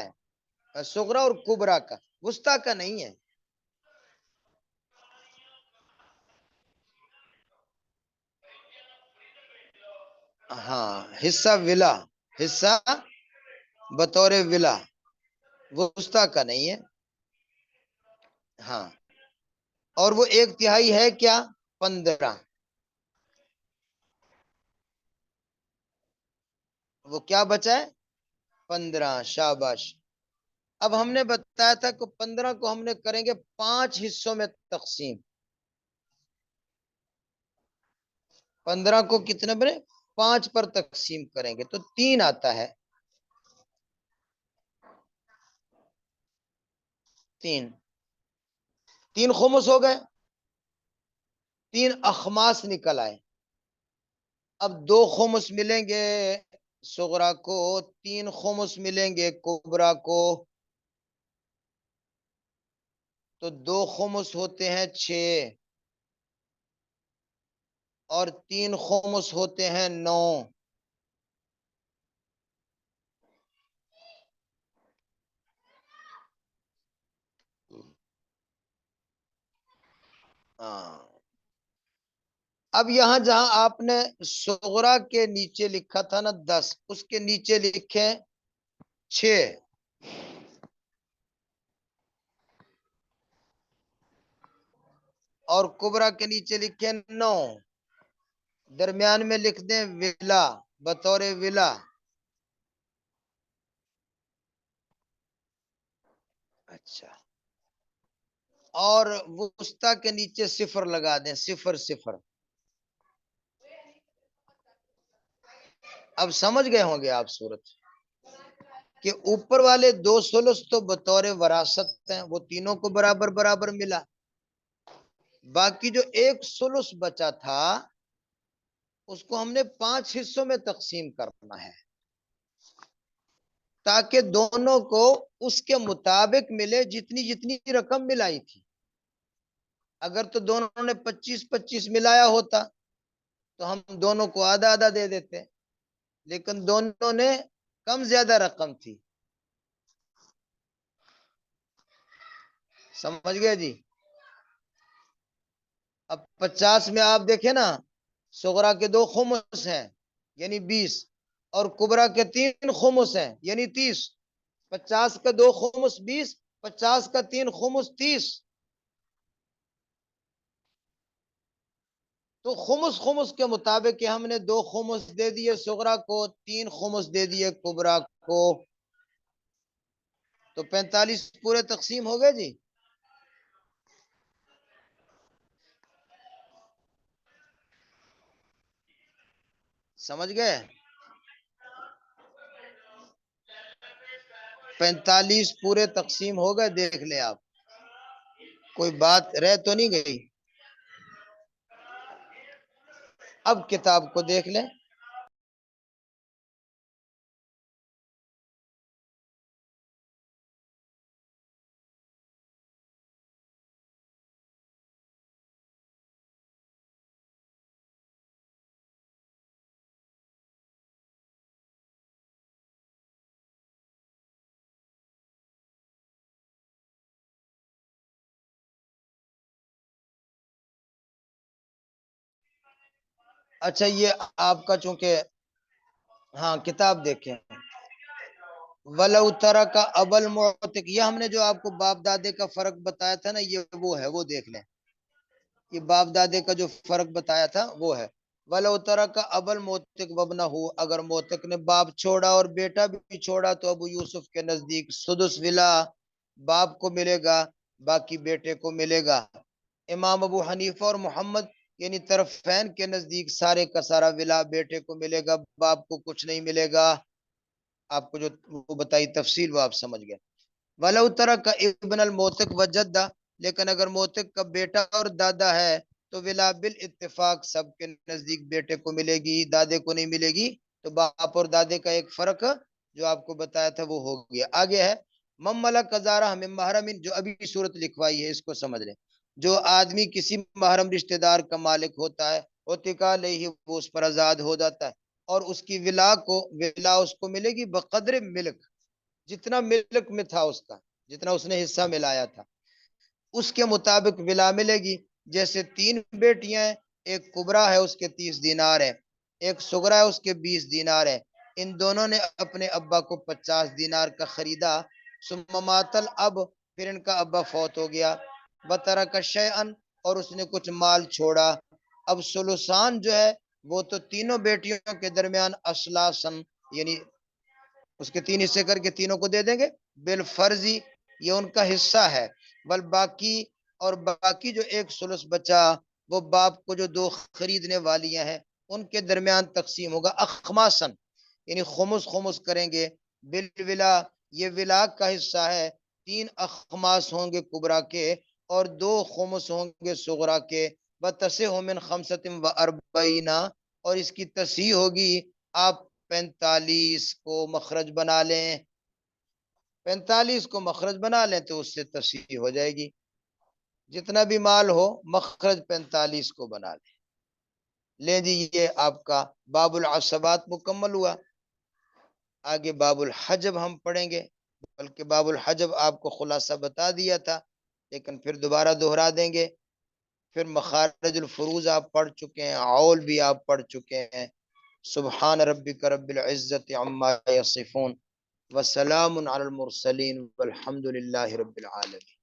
صغرا اور کبرا کا، وسطی کا نہیں ہے۔ ہاں حصہ ولا، حصہ بطور ولا، وسطی کا نہیں ہے۔ ہاں اور وہ 1/3 ہے کیا؟ 15، وہ کیا بچا ہے؟ 15، شاباش۔ اب ہم نے بتایا تھا کہ 15 کو ہم نے کریں گے 5 حصوں میں تقسیم، 15 کو کتنے بنے؟ 5 پر تقسیم کریں گے تو 3 آتا ہے، 3 خمس ہو گئے، 3 اخماس نکل آئے۔ اب 2 خمس ملیں گے صغرا کو، 3 خمس ملیں گے کبرا کو، تو 2 خمس ہوتے ہیں 6 اور 3 خمس ہوتے ہیں 9۔ ہاں اب یہاں جہاں آپ نے صغرا کے نیچے لکھا تھا نا 10، اس کے نیچے لکھیں 6، اور کبرا کے نیچے لکھیں 9، درمیان میں لکھ دیں ولا، بطور ولا۔ اچھا اور وسطی کے نیچے 0 لگا دیں، 0 0۔ اب سمجھ گئے ہوں گے آپ صورت کہ اوپر والے 2 ثلث تو بطور وراثت ہیں، وہ تینوں کو برابر برابر ملا، باقی جو 1 ثلث بچا تھا اس کو ہم نے 5 حصوں میں تقسیم کرنا ہے تاکہ دونوں کو اس کے مطابق ملے جتنی جتنی رقم ملائی تھی۔ اگر تو دونوں نے 25 25 ملایا ہوتا تو ہم دونوں کو آدھا آدھا دے دیتے، لیکن دونوں نے کم زیادہ رقم تھی، سمجھ گئے جی؟ اب 50 میں آپ دیکھیں نا صغرا کے 2 خمس ہیں یعنی 20، اور کبرا کے 3 خمس ہیں یعنی 30، 50 کا 2 خمس 20، 50 کا 3 خمس 30، تو خمس خمس کے مطابق کہ ہم نے 2 خمس دے دیے صغرا کو، 3 خمس دے دیے کبرا کو، تو 45 پورے تقسیم ہو گئے جی۔ سمجھ گئے؟ 45 پورے تقسیم ہو گئے، دیکھ لیں آپ، کوئی بات رہ تو نہیں گئی؟ اب کتاب کو دیکھ لیں۔ اچھا یہ آپ کا چونکہ ہاں کتاب دیکھیں، ولو ترا کا ابل معتق، یہ ہم نے جو آپ کو باپ دادے کا فرق بتایا تھا نا، یہ وہ ہے، وہ دیکھ لیں، یہ باپ دادے کا جو فرق بتایا تھا وہ ہے۔ ولو ترا کا ابل موتق وبنہ ہو، اگر موتق نے باپ چھوڑا اور بیٹا بھی چھوڑا تو ابو یوسف کے نزدیک سدس ولا باپ کو ملے گا، باقی بیٹے کو ملے گا۔ امام ابو حنیفہ اور محمد یعنی طرفین کے نزدیک سارے کا سارا ولا بیٹے کو ملے گا، باپ کو کچھ نہیں ملے گا۔ آپ کو جو وہ بتائی تفصیل وہ آپ سمجھ گئے۔ ولو ترک ابن الموتق وجدہ، لیکن اگر موتق کا بیٹا اور دادا ہے تو ولا بالاتفاق سب کے نزدیک بیٹے کو ملے گی، دادے کو نہیں ملے گی۔ تو باپ اور دادے کا ایک فرق جو آپ کو بتایا تھا وہ ہو گیا۔ آگے ہے مملک قزارہ ہمیں محرم، جو ابھی صورت لکھوائی ہے اس کو سمجھ لیں۔ جو آدمی کسی محرم رشتہ دار کا مالک ہوتا ہے، اتقا علیہ، وہ اس پر آزاد ہو جاتا ہے، اور اس کی ولا اس کو ملے گی بقدر ملک، جتنا ملک میں تھا اس کا، جتنا اس نے حصہ ملایا تھا اس کے مطابق ولا ملے گی۔ جیسے 3 بیٹیاں ہیں، ایک کبرا ہے اس کے 30 دینار ہے، ایک سغرا ہے اس کے 20 دینار ہے، ان دونوں نے اپنے ابا کو 50 دینار کا خریدا، ثم مات الاب، پھر ان کا ابا فوت ہو گیا، بترک شیئن، اور اس نے کچھ مال چھوڑا۔ اب سلوسان جو ہے وہ تو تینوں بیٹیوں کے درمیان اصلاسن، یعنی اس کے 3 حصے کر کے تینوں کو دے دیں گے بالفرضی، یہ ان کا حصہ ہے۔ بل باقی جو ایک سلس بچا وہ باپ کو جو 2 خریدنے والیاں ہیں ان کے درمیان تقسیم ہوگا اخماسن، یعنی خمس خمس کریں گے بالولا، یہ ولا کا حصہ ہے، 3 اخماس ہوں گے کبرا کے اور 2 خمس ہوں گے صغرا کے۔ بتصح من خمسۃ و اربعین، اور اس کی تصحیح ہوگی، آپ 45 کو مخرج بنا لیں، 45 کو مخرج بنا لیں تو اس سے تصحیح ہو جائے گی، جتنا بھی مال ہو مخرج 45 کو بنا لیں۔ لے جی یہ آپ کا باب العصبات مکمل ہوا۔ آگے باب الحجب ہم پڑھیں گے، بلکہ باب الحجب آپ کو خلاصہ بتا دیا تھا لیکن پھر دوبارہ دہرا دیں گے۔ پھر مخارج الفروز آپ پڑھ چکے ہیں، عول بھی آپ پڑھ چکے ہیں۔ سبحان ربک رب العزت عما یصفون وسلام علی المرسلین والحمد للہ رب العالمین۔